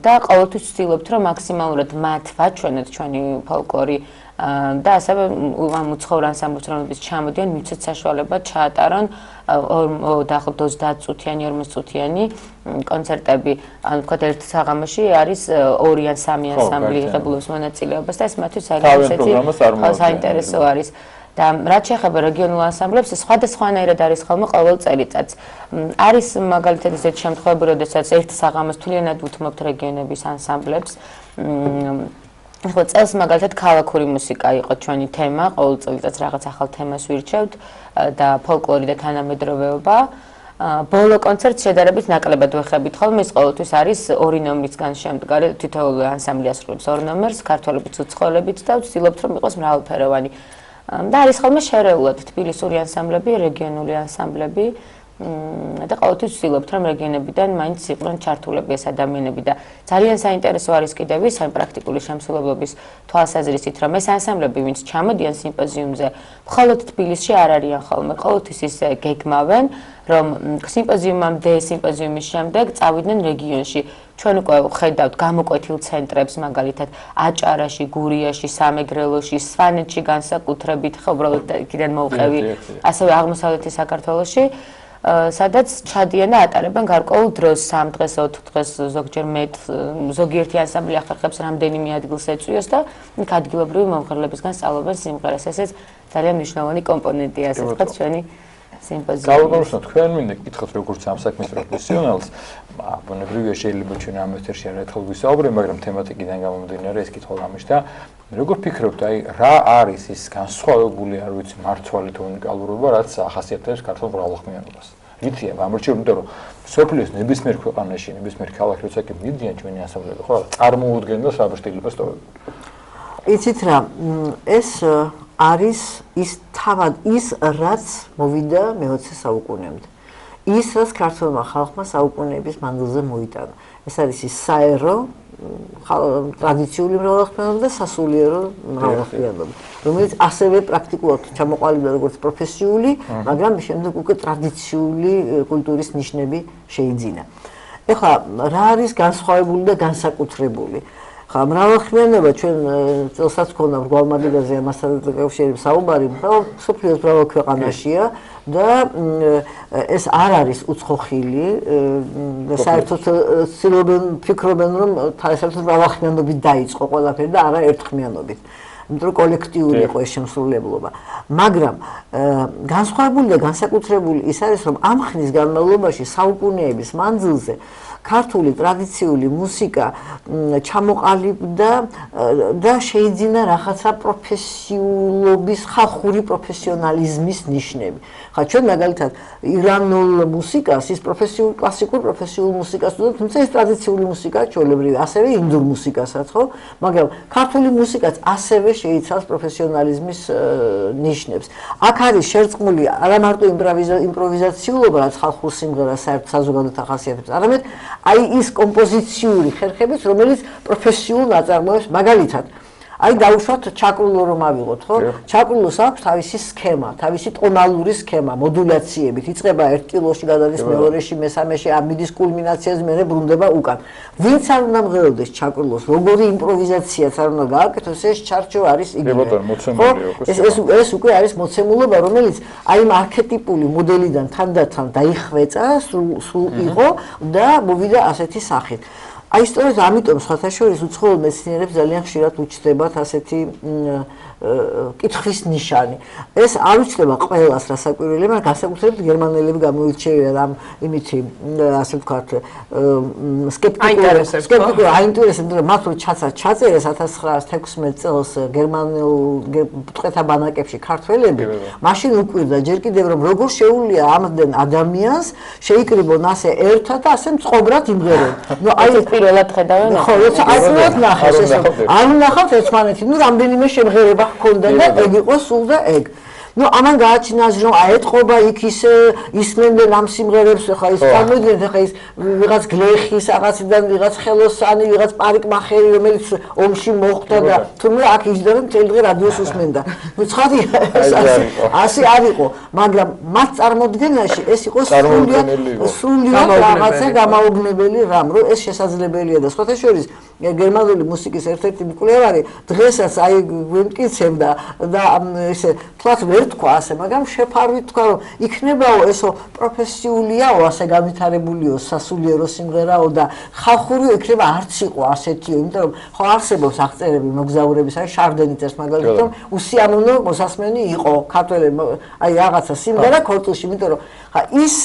და ყოველთვის ვცდილობთ, რომ მაქსიმალურად მათ ვაჩვენოთ ჩვენი ფოლკლორი და ასევე ამ უცხოურ ანსამბლებს, რომლებიც ჩამოდიან, მივცეთ საშუალება ჩაატარონ დაახლოებით 30 წუთიანი, 40 წუთიანი კონცერტები. ანუ ვთქვათ, ერთ საღამოში არის 2 ან 3 ანსამბლი იღებულობს მონაწილეობას და ეს მათთვის ძალიან ისეთი საინტერესო არის. და რაც შეეხება რეგიონულ ანსამბლებს, სხვადასხვანაირად არის ხოლმე ყოველ წელიწადს. არის მაგალითად ისეთი შემთხვევები, როდესაც ერთ საღამოს თლიანად უთმობთ რეგიონების ანსამბლებს. ახლა წელს მაგალითად ქალაქური მუსიკა იყო ჩვენი თემა, ყოველ წელიწადს რაღაც ახალ თემას ვირჩევთ და ფოლკლორი და თანამედროვეობა. ბოლო კონცერტს შედარებით ნაკლებად ვეხებით ხოლმე, ის ყოველთვის არის 2 ნომრისგან შემდგარი, თითოეული ანსამბლი ასრულებს 2 ნომერს, ქართველებიც, უცხოელებიც და ვცდილობთ, რომ იყოს მრავალფეროვანი. და არის ხოლმე შერეულად თბილისური ანსამბლები, რეგიონული ანსამბლები და ყოველთვის ვცდილობთ, რომ რეგიონებიდან მაინც იყვნენ ჩართულები ეს ადამიანები და ძალიან საინტერესო არის კიდევ ის ამ პრაქტიკული შემსრულებლობის თვალსაზრისით, რომ ეს ანსამბლები, ვინც ჩამოდიან სიმპოზიუმზე, მხოლოდ თბილისში არ არიან ხოლმე, ყოველთვის ის გეგმავენ, რომ სიმპოზიუმამდე, სიმპოზიუმის შემდეგ წავიდნენ რეგიონში. ჩვენ უკვე ხედავთ გამოკვეთილ ცენტრებს, მაგალითად, აჭარაში, გურიაში, სამეგრელოში, სვანეთში განსაკუთრებით, ხო, უბრალოდ იქიდან მოვყევი, ასევე აღმოსავლეთის საქართველოში. სადაც ჩადიან და ატარებენ გარკვეულ დროს, 3 დღეს, 4 დღეს, ზოგჯერ მეტ, ზოგიერთი ანსამბლი ახერხებს რამდენიმე ადგილს ეწვიოს და იქ ადგილობრივი მომღერლებისგან სწავლობენ სიმღერას. ესეც ძალიან მნიშვნელოვანი კომპონენტია, ასე ვთქვათ, ჩვენი სიმპოზიუმის. გავუგებროთ, თქვენ მინდა გითხოთ როგორც ამ საქმის პროფესიონალს, ბუნებრივია შეიძლება ჩვენ ამ ეთერში არაერთხელ ვისაუბრებთ, მაგრამ თემატიკიდან გამომდინარე ეს კითხვა გამიშთა. როგორ ფიქრობთ, აი რა არის ის განსხვავებული, არ ვიცი, მართვალი თუ უნიკალურობა, რაც ახასიათებს ქართულ მრავალხმიანობას? რითია გამორჩეული, იმიტომ რომ სოფლის ნებისმიერ ქვეყანაში, ნებისმიერ ქალაქში როცა კი მიდიან ჩვენი ანსამბლები, ხო, წარმოუდგენელ საბჭოთილებას ტოვებენ. იცით რა, ეს არის ის თავად ის, რაც მოვიდა მე-20 საუკუნემდე. ის, რაც ქართულმა ხალხმა საუკუნეების მანძილზე მოიტანა. ეს არის ის საერო ტრადიციული მრავალხმიანობა და სასულიერო მრავალხმიანობა, რომელიც ასევე პრაქტიკულად ჩამოყალიბდა როგორც პროფესიული, მაგრამ შემდეგ უკვე ტრადიციული კულტურის ნიშნები შეიძინა. ეხლა რა არის განსხვავებული და განსაკუთრებული? ხა მრავალხმიანობა ჩვენ წელსაც ქონდა მრგვალმაგიდაზე ამასთან დაკავშირებით საუბარი, მსოფლიოს მრავალ ქვეყანაშია და ეს არ არის უცხოხილი და საერთოდ ცდილობენ ფიქრობენ რომ საერთოდ მრავალხმიანობით დაიწყო ყველაფერი და არა ერთხმიანობით. იმიტომ რომ კოლექტიური იყო ეს შემსრულებლობა. მაგრამ განსხვავებული და განსაკუთრებული ის არის რომ ამ ხნის განმავლობაში საუკუნეების მანძილზე ქართული ტრადიციული მუსიკა ჩამოყალიბდა და შეიძინა რაღაცა პროფესიულობის, ხალხური პროფესიონალიზმის ნიშნები. ხა ჩვენ მაგალითად ირანულ მუსიკას, ის კლასიკურ პროფესიულ მუსიკას ვუძებთ, თუმცა ეს ტრადიციული მუსიკა ჩვეულებრივი, ასევე ინდურ მუსიკასაც, ხო? მაგრამ ქართული მუსიკაც ასევე შეიცავს პროფესიონალიზმის ნიშნებს. აქ არის შერწყმული არა მარტო იმპროვიზაციულობა, რაც ხალხურ სიმღერას საერთოდ საზოგადოებრივ ახასიათებს, არამედ აი ის კომპოზიციური ხერხებიც, რომელიც პროფესიულ ნაწარმოებს, მაგალითად, აი დავუშვათ ჩაკრულო რომ ავიღოთ, ხო? ჩაკრულოს აქვს თავისი სქემა, თავისი ტონალური სქემა, მოდულაციებით. იწყება 1 კილოში, გადადის მეორეში, მესამეში, ამიდის კულმინაციაზე, მერე ბრუნდება უკან. ვინც არ უნდა მღეროდეს ჩაკრულოს, როგორი იმპროვიზაციაც არ უნდა გააკეთოს, ეს ჩარჩო არის იგივე. ეს უკვე არის მოცემულობა, რომელიც აი იმ არქეტიპული მოდელიდან თანდათან დაიხვეწა, სულ იყო და მოვიდა ასეთი სახით. აი სწორედ ამიტომ სხვათა შორის უცხოელ მეცნიერებს ძალიან ხშირად უჩნდებათ ასეთი კითხვის ნიშანი. ეს არ უჩნდება ყველას რასაკვირველია, მაგრამ განსაკუთრებით გერმანელები გამოირჩევიან ამ იმითი, ასე ვთქვათ, სკეპტიკურ აინტერესებს, რომ მათ რო ჩაწერეს 1916 წელს გერმანელ ტყვეთა ბანაკებში ქართველები, მაშინ უკვირდა ჯერ კიდევ რომ როგორ შეუძლია ამდენ ადამიანს შეიკრიბონ ასე ერთად და ასე მწყობრად იმღერონ. ნუ აი პირველად ხედავენ. ხო, როცა აიწყოთ ნახეს ეს. არ ნახავთ ერთმანეთი, ნუ რამდენიმე შემღერება ჰქონდა და ეგ იყო სულ და ეგ. ნუ ამან გააჩინას რომ აეთყობა იქ ისე ისმენდნენ ამ სიმღერებს, ხა ის წარმოიდგინეთ, ხა ის ვიღაც გლეხის რაღაციდან, ვიღაც ხელოსანი, ვიღაც პარიკმახერი, რომელიც ომში მოხვდა და თუმცა აქ იჯდა და მთელი დღე რადიოს უსმენდა. ნუ ცხადი ასე არ იყო, მაგრამ მათ წარმოდგენაში ეს იყო სრულიად რაღაცა გამაოგნებელი რამ, რომ ეს შესაძლებელია და სხვათა შორის გერმანული მუსიკის ერთ-ერთი მკვლევარი დღესაც აი გვემტკიცებდა და ესე თვათ ვერ თქვა ასე, მაგრამ შეფარვით თქვა რომ იქნებაო ესო პროფესიულიაო, ასე განვითარებულიო სასულიერო სიმღერაო და ხალხური იქნება არც იყო ასეთიო, იმიტომ რომ ხო არსებობს აღწერები მოგზაურების, აი შარდენი წერს მაგალითად რომ უსიამოვნო მოსასმენი იყო ქართველები, აი რაღაცა სიმღერა ქორწილში, იმიტომ რომ ხა ის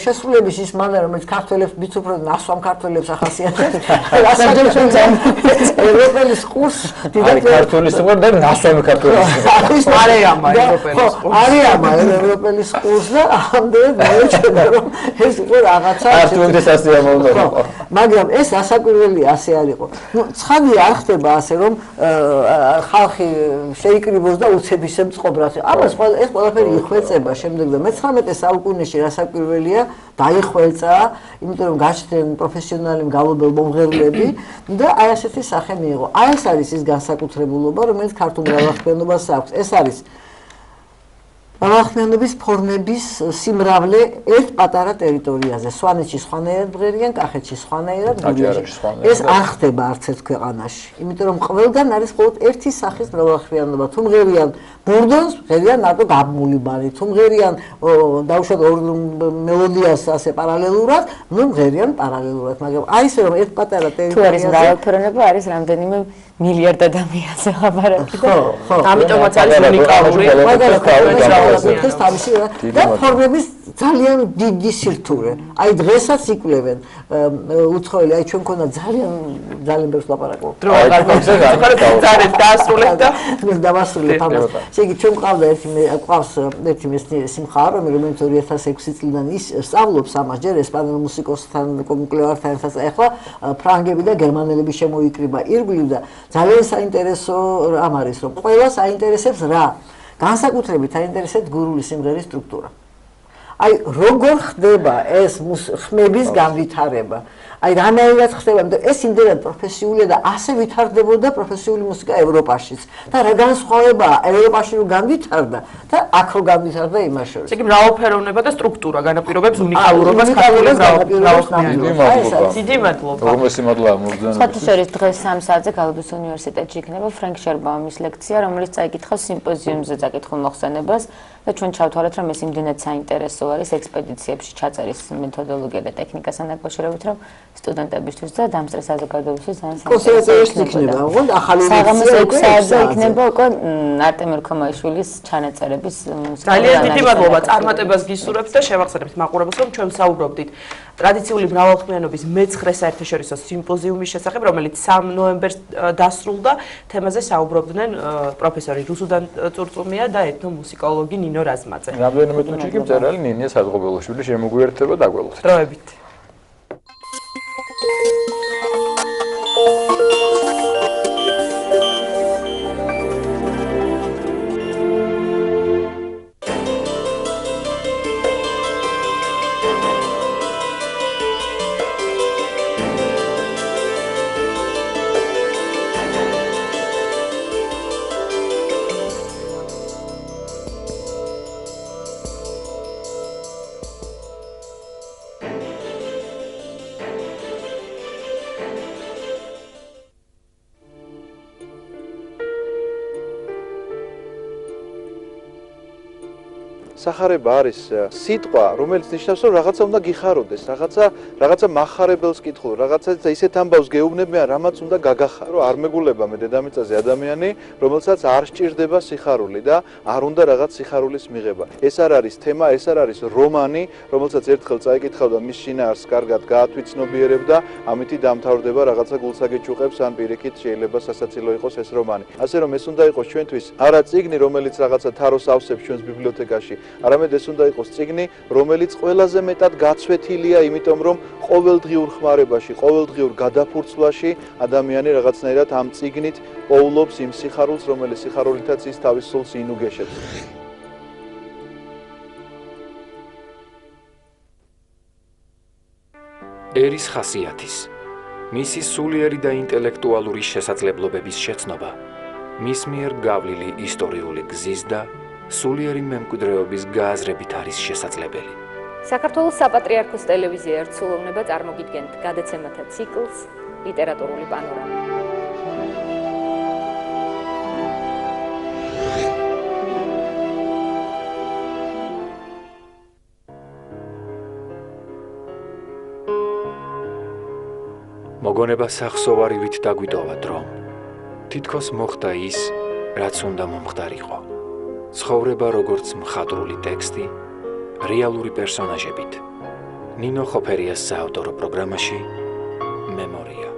შესრულების ის მანერა, რომელიც ქართველებს მით უფრო ნასვამ ქართველებს ახასიათებს, რასაც ევროპელის ყურს დიდად ქართული სიმღერა და ნასვამი ქართველი სიმღერა. არის მარეამა ევროპელი. ევროპელის ყურს. არიამა ევროპელის ყურს და ამდენად მოეჩვენა რომ ეს იყო რაღაცა არ თუნდაც ასე ამოვნდა. მაგრამ ეს ასაკვირველი ასე არ იყო. ნუ ცხადია არ ხდება ასე რომ ხალხი შეიკრიბოს და უცებ ისე მწყობრას. ამას ეს ყველაფერი იხვეწება შემდეგ და მე-19 საუკუნეში რასაკვირველია დაიხვეწა, იმიტომ რომ გაჩნდნენ პროფესიონალი მგალობელ მომღერლები და აი ასეთი სახე მიიღო. აი ეს არის ის განსაკუთრებულობა, რომელიც ქართულ მრავალხმიანობას აქვს. ეს არის მრავალხმიანობის ფორმების სიმრავლე ერთ პატარა ტერიტორიაზე. სვანეთში სხვანაირად ბღერიან, კახეთში სხვანაირად ბღერიან. ეს არ ხდება არც ერთ ქვეყანაში. იმიტომ რომ ყველგან არის მხოლოდ ერთი სახის მრავალხმიანობა. თუ მღერიან ბურდონს, მღერიან მარტო გაბმული ბარი. თუ მღერიან დაუშვათ ორ მელოდიას ასე პარალელურად, ნუ მღერიან პარალელურად, მაგრამ აი ესე რომ ერთ პატარა ტერიტორიაზე თუ არის მრავალფეროვნება, არის რამდენიმე მილიარდ ადამიანზე ლაპარაკი და ამიტომაც არის უნიკალური და ფორმების ძალიან დიდი სირთულე. აი დღესაც იკვლევენ უცხოელი, აი ჩვენ მქონდა ძალიან ბევრს ლაპარაკობ. დრო არ ძალიან დაასრულეთ და დავასრულეთ ამას. ესე იგი ჩვენ ყავს ერთი მეცნიერი სიმხარ, რომელიც 2006 წლიდან ის სწავლობს ამას ჯერ ესპანელ მუსიკოსთან, კომკვლევართან ერთად, ახლა ფრანგები და გერმანელები შემოიკრიბა ირგვლივ და ძალიან საინტერესო რამ არის, რომ ყველას აინტერესებს რა? განსაკუთრებით აინტერესებს გურული სიმღერის სტრუქტურა. აი როგორ ხდება ეს ხმების განვითარება? აი რანაირად ხდება, იმიტომ ეს იმდენად პროფესიულია და ასე ვითარდებოდა პროფესიული მუსიკა ევროპაშიც. და რა განსხვავებაა ევროპაში რომ განვითარდა და აქ რომ განვითარდა იმას შორის. ესე იგი მრავალფეროვნება და სტრუქტურა განაპირობებს უნიკალურობას ქართული მრავალფეროვნებას. დიდი მადლობა. უმეტესი მადლობა მოგზაურობისთვის. სხვათაშორის დღეს 3 საათზე გალობის უნივერსიტეტში იქნება ფრენკ შერბაუმის ლექცია, რომელიც წაიკითხავს სიმპოზიუმზე წაკითხულ მოხსენებას და ჩვენ ჩავთვალეთ, რომ ეს იმდენად საინტერესო არის ექსპედიციებში ჩაწერის მეთოდოლოგია და ტექნიკასთან დაკავშირებით, რომ სტუდენტებისთვის და დამსწრე საზოგადოებისთვის ძალიან კონსერვატორიაში იქნება, ოღონდ ახალი საღამოს 6 საათზე იქნება უკვე არტემ ერქომაიშვილის ჩანაწერების ძალიან დიდი მადლობა წარმატებას გისურვებთ და შევახსენებთ მაყურებელს, რომ ჩვენ საუბრობდით ტრადიციული მრავალხმიანობის მე-9 საერთაშორისო სიმპოზიუმის შესახებ, რომელიც 3 ნოემბერს დასრულდა. თემაზე საუბრობდნენ პროფესორი რუსუდან წურწუმია და ეთნომუსიკოლოგი ნინო რაზმაძე. რამდენიმე წუთში კი მწერალი ნინია სადღობელოშვილი შემოგვიერთდება და გველოთ. დროებით. სახარება არის სიტყვა, რომელიც ნიშნავს, რომ რაღაცა უნდა გიხაროდეს, რაღაცა מחარებელს კითხულ, რაღაცა ისეთ ამბავს გეუბნებიან, რამაც უნდა გაგახარო, რომ არ მეგულება მე დედამიწაზე ადამიანი, რომელსაც არ სჭირდება სიხარული და არ უნდა რაღაც სიხარულის მიღება. ეს არ არის თემა, ეს არ არის რომანი, რომელსაც ერთხელ წაიკითხავ და მის შინაარსს კარგად გაათვითცნობიერებ და ამითი დამთავრდება რაღაცა გულსაგეჭუყებს ან პირიქით შეიძლება სასაცილო იყოს ეს რომანი. ასე რომ ეს უნდა იყოს ჩვენთვის არა წიგნი, რომელიც რაღაცა თაროს ავსებს ჩვენს ბიბლიოთეკაში, არამედ ეს უნდა იყოს წიგნი, რომელიც ყველაზე მეტად გაცვეთილია, იმიტომ რომ ყოველდღიურ ხმარებაში, ყოველდღიურ გადაფურცვლაში ადამიანი რაღაცნაირად ამ წიგნით პოულობს იმ სიხარულს, რომელიც სიხარულითაც ის თავის სულს ინუგეშებს. ერის ხასიათის, მისი სულიერი და ინტელექტუალური შესაძლებლობების შეცნობა, მის მიერ გავლილი ისტორიული გზის და სულიერი მემკვიდრეობის გააზრებით არის შესაძლებელი. საქართველოს საპატრიარქოს ტელევიზია ერთსულოვნება წარმოგიდგენთ გადაცემათა ციკლს ლიტერატურული პანორამა. მოგონება სახსოვარივით დაგვიტოვა დრო. თითქოს მოხდა ის, რაც უნდა მომხდარიყო. ცხოვრება როგორც მხატვრული ტექსტი, რეალური პერსონაჟებით. ნინო ხოფერიას საავტორო პროგრამაში მემორია.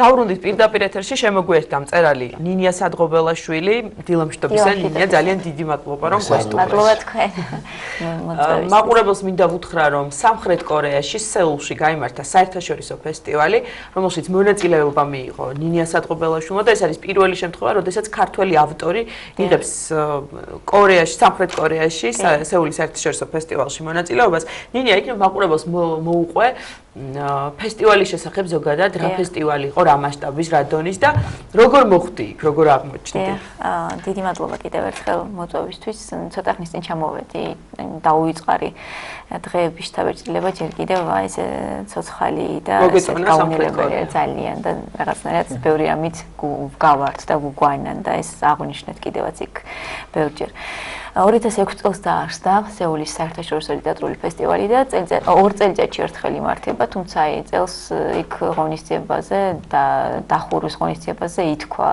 დავბრუნდით პირდაპირ ეთერში შემოგვიერთდა მწერალი ნინია სადღობელაშვილი. დილამშვიდობისა ნინია, ძალიან დიდი მადლობა რომ გვესტუმრეთ. მადლობა თქვენ. მაყურებელს მინდა ვუთხრა რომ სამხრეთ კორეაში სეულში გაიმართა საერთაშორისო ფესტივალი, რომელშიც მონაწილეობა მიიღო ნინია სადღობელაშვილმა და ეს არის პირველი შემთხვევა, როდესაც ქართველი ავტორი იღებს კორეაში, სამხრეთ კორეაში სეულის საერთაშორისო ფესტივალში მონაწილეობას. ნინია, იქნებ მაყურებელს მოუყვე ფესტივალის შესახებ ზოგადად რა ფესტივალი იყო, რა მასშტაბის, რა დონის და როგორ მოხდი იქ, როგორ აღმოჩნდი? დიდი მადლობა კიდევ ერთხელ მოწვევისთვის. ცოტა ხნის წინ ჩამოვედი, დაუვიწყარი დღეების შთაბეჭდილება ჯერ კიდევ ეს ცოცხალი და გაუნებელია ძალიან და რაღაცნაირად ბევრი ამით გავართ და გვგვაინან და ეს აღნიშნეთ კიდევაც იქ ბევრჯერ. 2006 წელს დაარსდა სეულის საერთაშორისო ლიტერატურული ფესტივალი და ორ წელიწადში ერთხელ იმართება, თუმცა წელს იქ ღონისძიებაზე და დახურვის ღონისძიებაზე ითქვა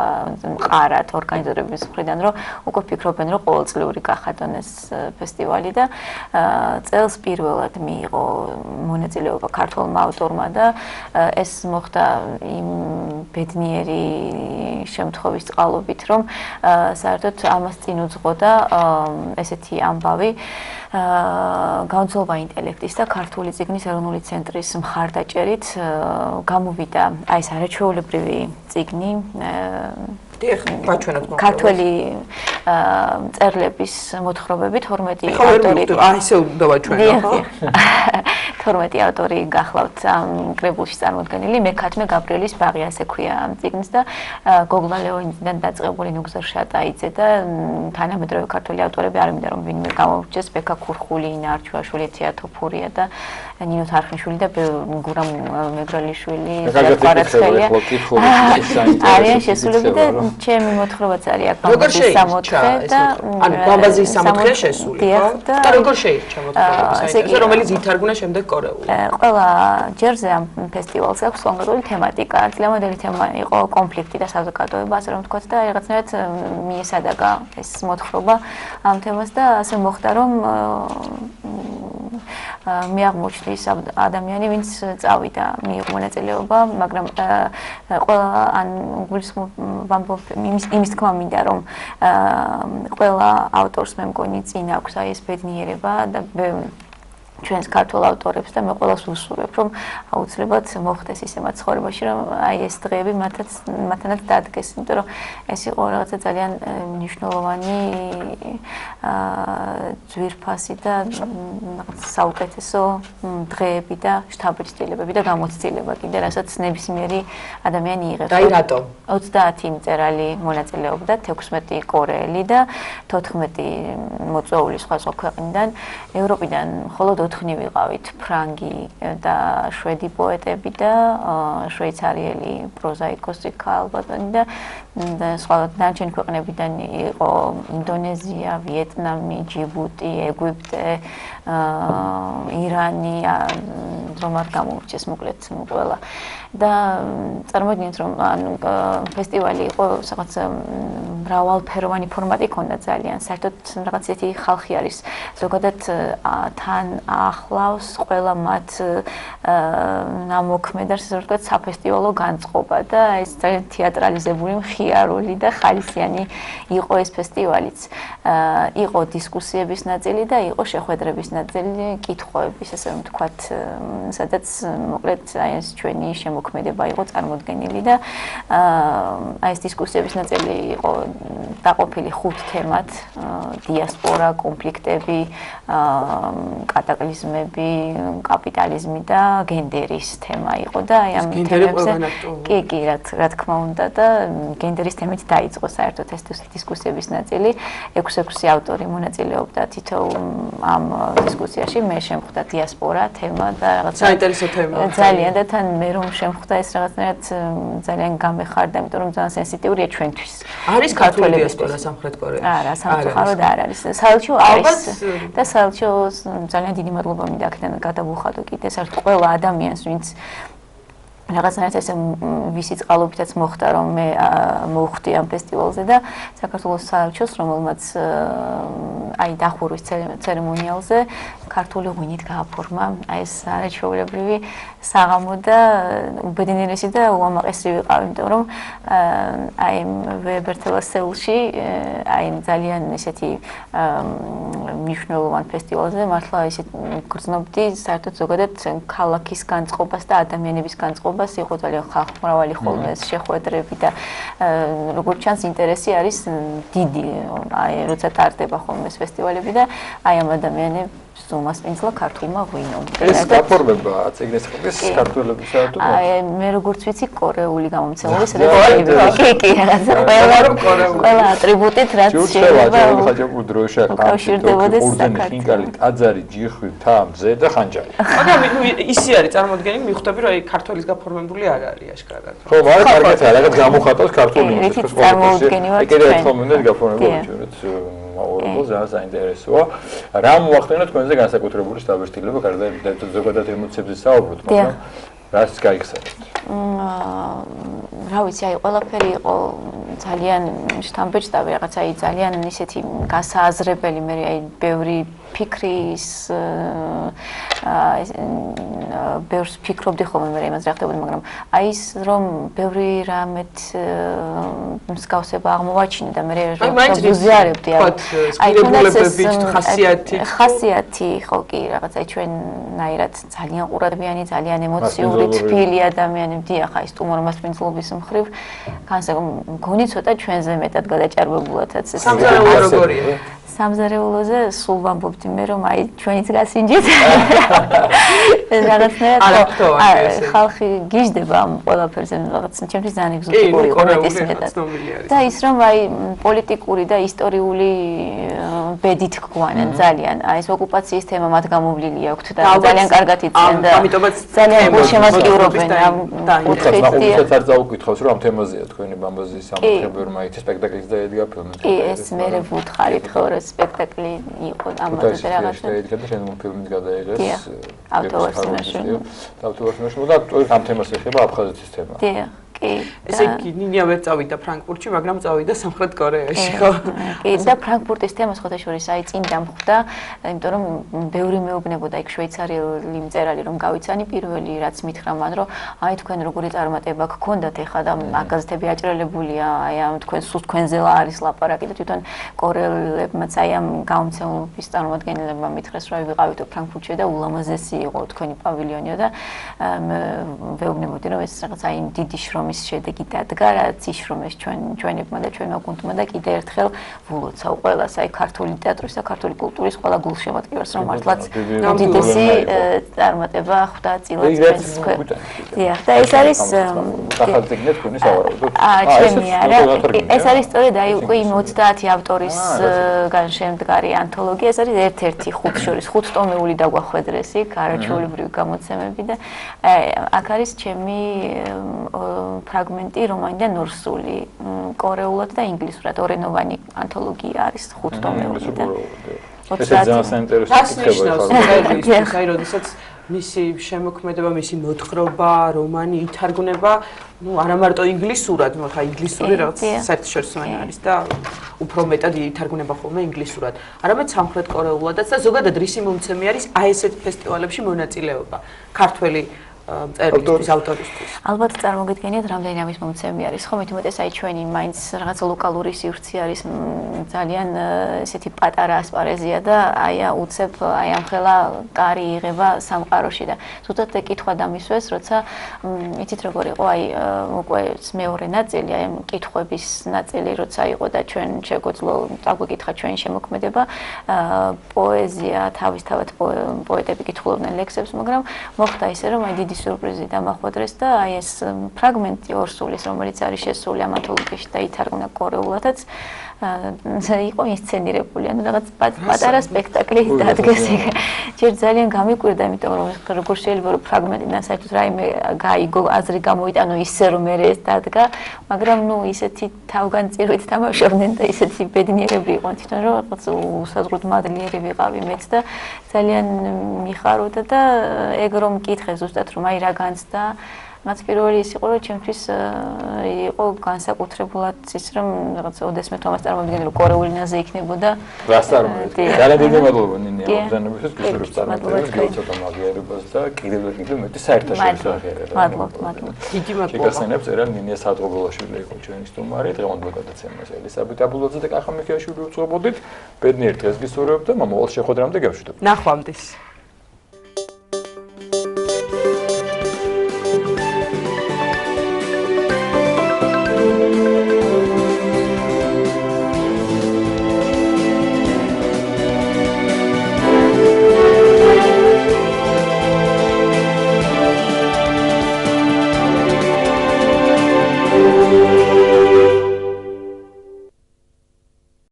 მყარად ორგანიზატორების მხრიდან, რომ უკვე ფიქრობენ, რომ ყოველწლიური გახადონ ეს ფესტივალი და წელს პირველად მიიღო მონაწილეობა ქართველმა ავტორმა და ეს მოხდა იმ ბედნიერი შემთხვევის წყალობით, რომ საერთოდ ამას წინ უძღოდა ესეთი ამბავი გაუნცოლვა ინტელექტის და ქართული წიგნის ეროვნული ცენტრის მხარდაჭერით გამოვიდა აი ეს არაჩვეულებრივი წიგნი ქართველი მწერლების მოთხრობები 12 ავტორი ისე უნდა ვაჩვენო 12 ავტორი გახლავთ ამ კრებულში წარმოდგენილი მე ქათმე გაბრიელის ბაღი ასე ქვია ამ წიგნს და გოგლა ლეონიდიდან დაწყებული ნუგზარ შატაიძე და თანამედროვე ქართველი ავტორები არ მინდა რომ ვინმე გამოვიჩეს ბექა ქურხული ინა არჩვაშვილი თეატოფურია და ნინო თარხნიშვილი და გურამ მეგრალიშვილი ზარკვარაცხელია არიან შესულები და ჩემი მოთხრობაც არის აქ ბამბაზის სამოთხე და ანუ ბამბაზის სამოთხე შესული ხო და როგორ შეირჩა მოთხრობები საინტერესო რომელიც ითარგმნა შემდეგ კორეულად ყველა ჯერზე ამ ფესტივალს აქვს კონკრეტული თემატიკა წლევანდელი თემა იყო კონფლიქტი და საზოგადოება ასე რომ ვთქვათ და რაღაცნაირად მიესადაგა ეს მოთხრობა ამ თემას და ასე მოხდა რომ მე აღმოჩნდი ის ადამიანი ვინც წავიდა მიიღო მონაწილეობა მაგრამ ყველა ან გულისხმობ იმის თქმა მინდა რომ ყველა ავტორს მე მგონი წინ აქვს აი ეს ბედნიერება და ჩვენს ქართულ ავტორებს და მე ყველას ვუსურვებ რომ აუცილებლად მოხდეს ისე მათ ცხოვრებაში რომ აი ეს დღეები მათთანაც დადგეს იმიტომ რომ ეს იყო რაღაცა ძალიან მნიშვნელოვანი ძვირფასი და საუკეთესო დღეები და შთაბეჭდილებები და გამოცდილება კიდე რასაც ნებისმიერი ადამიანი იღებს. აი რატომ? 30 მწერალი მონაწილეობდა, 16 კორეელი და 14 მოწვეული სხვა ქვეყნიდან, ევროპიდან მხოლოდ 4 ვიყავით, ფრანგი და შვედი პოეტები და შვეიცარიელი პროზაიკოსი ქალბატონი და სხვა დანარჩენი ქვეყნებიდან იყო ინდონეზია, ვიეტნამი, ჯიბუტი, ეგვიპტე, ირანი, რომ არ გამოვიჩეს მოკლედ ყველა. და წარმოიდგინეთ რომ ფესტივალი იყო რაღაც მრავალფეროვანი ფორმატი ჰქონდა ძალიან. საერთოდ რაღაც ისეთი ხალხი არის ზოგადად თან ახლავს ყველა მათ ნამოქმედებს ასე ვთქვათ საფესტივალო განწყობა და ეს ძალიან თეატრალიზებული მხიარული და ხალისიანი იყო ეს ფესტივალიც. იყო დისკუსიების ნაწილი და იყო შეხვედრების ნაწილი, კითხვების ასე ვთქვათ, სადაც მოკლედ აი ეს ჩვენი მოქმედება იყო წარმოდგენილი და აი ეს დისკუსიების ნაწილი იყო დაყოფილი 5 თემად: დიასპორა, კონფლიქტები, კატაკლიზმები, კაპიტალიზმი და გენდერის თემა იყო და აი ამ თემებზე კი რა თქმა უნდა და გენდერის თემით დაიწყო საერთოდ ეს დისკუსიების ნაწილი. 6 ავტორი მონაწილეობდა თითოეულ ამ დისკუსიაში. მე შემხვდა დიასპორა თემა და რაღაც საინტერესო თემაა. ძალიან და თან მე რომ შემხვდა ეს რაღაცნაირად ძალიან გამეხარდა, იმიტომ რომ ძალიან სენსიტიურია ჩვენთვის. არის ქართული დიასპორა სამხრეთ კორეაში? არა, სამწუხაროდ არ არის. საელჩო არის და საელჩოს ძალიან დიდი მადლობა მინდა აქედან გადავუხადო კიდე საერთოდ ყველა ადამიანს ვინც რაღაცნაირად ესე ვისი წყალობითაც მოხდა რომ მე მოვხვდი ამ ფესტივალზე და საქართველოს საელჩოს რომელმაც აი დახურვის ცერემონიალზე ქართული ღვინით გააფორმა აი ეს არაჩვეულებრივი საღამო და უბედნიერესი და უამაყესი ვიყავ იმიტომ რომ აი ვებერთელა სეულში აი ძალიან ესეთი მნიშვნელოვან ფესტივალზე მართლა ისეთ გრძნობდი საერთოდ ზოგადად ქალაქის განწყობას და ადამიანების განწყობას იყო ძალიან ხალხმრავალი ხოლმე შეხვედრები და როგორც ჩანს ინტერესი არის დიდი აი როცა ტარდება ხოლმე ეს ფესტივალები და აი ამ ადამიანებს უმასპინძლა ქართულმა ღვინომ. ეს გაფორმება წიგნის ხმის ქართველების საერთოდ აი მე როგორც ვიცი კორეული გამომცემელი კი ყველა ატრიბუტით რაც შეიძლება ხაჭაპური დროშა უკავშირდებოდეს საქართველოს ხინკალი ტაძარი ჯიხვი მთა მზე და ხანჯალი მაგრამ ისი არის წარმოდგენილი მიხვდები რომ აი ქართველის გაფორმებული არ არის აშკარად ხო მაგრამ კარგად არა რაღაც გამოხატავს ქართული მუსიკის წარმოუდგენი ვარ კიდე ერთხელ მინდა გაფორმებული ჩვენც მოულოდნელს საინტერესოა რა მოახდინოთ თქვენზე განსაკუთრებული შთაბეჭდილება გარდა ზოგადად ემოციებზე საუბრობთ მაგრამ რას გაიხსენებთ რა ვიცი აი ყველაფერი იყო ძალიან შთამბეჭდავი რაღაც აი ძალიან ისეთი გასააზრებელი მე აი ბევრი ფიქრის ბევრს ფიქრობდი ხოლმე მე იმას რა ხდებოდა მაგრამ აი ის რომ ბევრი რამეთ მსგავსება აღმოვაჩინე და მე ვიზიარებდი აი ხასიათი ხო კი რაღაც აი ჩვენნაირად ძალიან ყურადღებიანი ძალიან ემოციური თბილი ადამიანები დიახ აი სტუმარმასპინძლობის მხრივ მგონი ცოტა ჩვენზე მეტად გადაჭარბებულათაც სამზარეულო როგორია სამზარეულოზე სულ ვამბობდი მე რომ აი ჩვენიც გასინჯეთ რაღაცნაირად ხალხი გიждდება ამ ყველაფერზე რაღაც ჩემთვის ძალიან ეგზოტიკური იყო და ის რომ აი პოლიტიკური და ისტორიული ბედით გვანან ძალიან აი ეს ოკუპაციის თემა მათ გამოვლილი აქვთ და ძალიან კარგად იციან და ძალიან გულშემატკივრობენ ამ კუთხით არ წაუკითხავს რომ ამ თემაზეა თქვენი ბამბაზის სამხედრო რომ აი სპექტაკლის დაედგა ფილმი კი ეს მე ვუთხარით ხო სპექტაკლი იყო ამაზე რაღაცა. და შენ ფილმის გადაიღეს. ავტოვარსიმაში. და ამ თემას ეხება აფხაზეთის თემა. დიახ. ესე იგი ნინია ვერ წავიდა ფრანკფურტში, მაგრამ წავიდა სამხრეთ კორეაში, ხო? კი, და ფრანკფურტის თემა შეხოთაშორის აი წინ დამხვდა, იმიტომ რომ ბევრი მეუბნებოდა იქ შვეიცარიელი მწერალი რომ გავიცანი პირველი რაც მითხრა მან რომ აი თქვენ როგორი წარმატება გქონდათ ეხლა და მაგაზეთები აჭრელებულია, აი ამ თქვენ სულ თქვენზელა არის ლაპარაკი და თვითონ კორეელებმაც აი ამ გამომცემლობის წარმომადგენლებმა მითხრეს რომ ვიყავითო ფრანკფურტში და ულამაზესი იყო თქვენი პავილიონი და ვეუბნებოდი რომ ეს რაღაც აი დიდი შრომის შედეგი დადგა, რაც იშრომეს ჩვენებმა და ჩვენმა გუნდმა და კიდე ერთხელ ვულოცავ ყველას, აი ქართული თეატრის და ქართული კულტურის ყველა გულშემატკივრს, რომ მართლაც უდიდესი წარმატება ხვდა წილად ჩვენს ქვეყანაში. დიახ, და ეს არის ახალწიგნე თქვენი სავარაუდოდ. ჩვენი არა, ეს არის სწორედ აი უკვე იმ 30 ავტორისგან შემდგარი ანთოლოგია, ეს არის ერთ-ერთი ხუთ შორის, 5 ტომეული დაგვახვედრეს იქ, არაჩვეულებრივი გამოცემები და აქ არის ჩემი ფრაგმენტი რომანიდან ნორსული, კორეულად და ინგლისურად ორენოვანი ანთოლოგია არის 5 ტომეული და ეს ძალიან საინტერესო ხდება აი როდესაც მისი შემოქმედება, მისი მოთხრობა, რომანი ითარგმნება, ну, არა მარტო ინგლისურად, ну, ხა ინგლისური რაღაც საერთაშორისოა არის და უფრო მეტად ითარგმნება ხოლმე ინგლისურად. არამედ სამხრეთ კორეულადაც და ზოგადად რისი მომცემი არის აი ესეთ ფესტივალებში მონაწილეობა. ქართველი წერილისთვის, ავტორისთვის. ალბათ წარმოგიდგენიათ, რამდენი ამის მომცემი არის. ხო, მით უმეტეს აი ჩვენი მაინც რაღაც ლოკალური სივრცე არის ძალიან ესეთი პატარა ასპარეზია და აი უცებ აი ამხელა კარი იღება სამყაროში და ზუსტად ეკითხვა დამისვეს, როცა იცით როგორ იყო აი უკვე მეორე ნაწილი, აი კითხვების ნაწილი როცა იყო და ჩვენ შეგვეძლო დაგვეკითხა ჩვენი შემოქმედება, პოეზია, თავისთავად პოეტები კითხულობდნენ ლექსებს, მაგრამ მოხდა ისე რომ აი დიდი სიურპრიზი დამახვედრეს და აი ეს ფრაგმენტი ორსულის, რომელიც არის შესული ამ ანთოლოგიაში და ითარგმნა კორეულადაც, იყო ინსცენირებული, ანუ რაღაც პატარა სპექტაკლი დადგეს იქ. ჯერ ძალიან გამიკვირდა, იმიტომ რომ როგორ შეიძლება რომ ფრაგმენტიდან საერთოდ რაიმე გაიგო, აზრი გამოიტანო ისე რომ მე ეს დადგა, მაგრამ ნუ ისეთი თავგანწირვით თამაშობდნენ და ისეთი ბედნიერები იყვნენ თვითონ რომ რაღაც უსაზღვროდ მადლიერი ვიყავი მეც და ძალიან მიხაროდა და ეგ რომ მკითხე ზუსტად რომ აი რა განცდა რაც პირველი ის იყო, რომ ჩემთვის იყო განსაკუთრებულად ის, რომ რაღაც ოდესმე თომას წარმოვიდგენდი, რომ კორეულ ენაზე იქნებოდა. რას წარმოვიდგენდი? ძალიან დიდი მადლობა ნინი ამბრძანებისთვის, გისურვებთ წარმატებას, გიოცოთ ამაღლიერებას და კიდევ მეტი საერთაშორისო აღიარება. მადლობა. დიდი მადლობა. შეგახსენებთ, ერა ნინია სადღობელაშვილი იყო ჩვენი სტუმარი, დღევანდელ გადაცემას ელისაბედ აბულაძე და კახა მიქიაშვილი უწყობოდით. ბედნიერ დღეს გისურვებთ და მომავალ შეხვედრამდე გავშვიდობთ. ნახვამდის.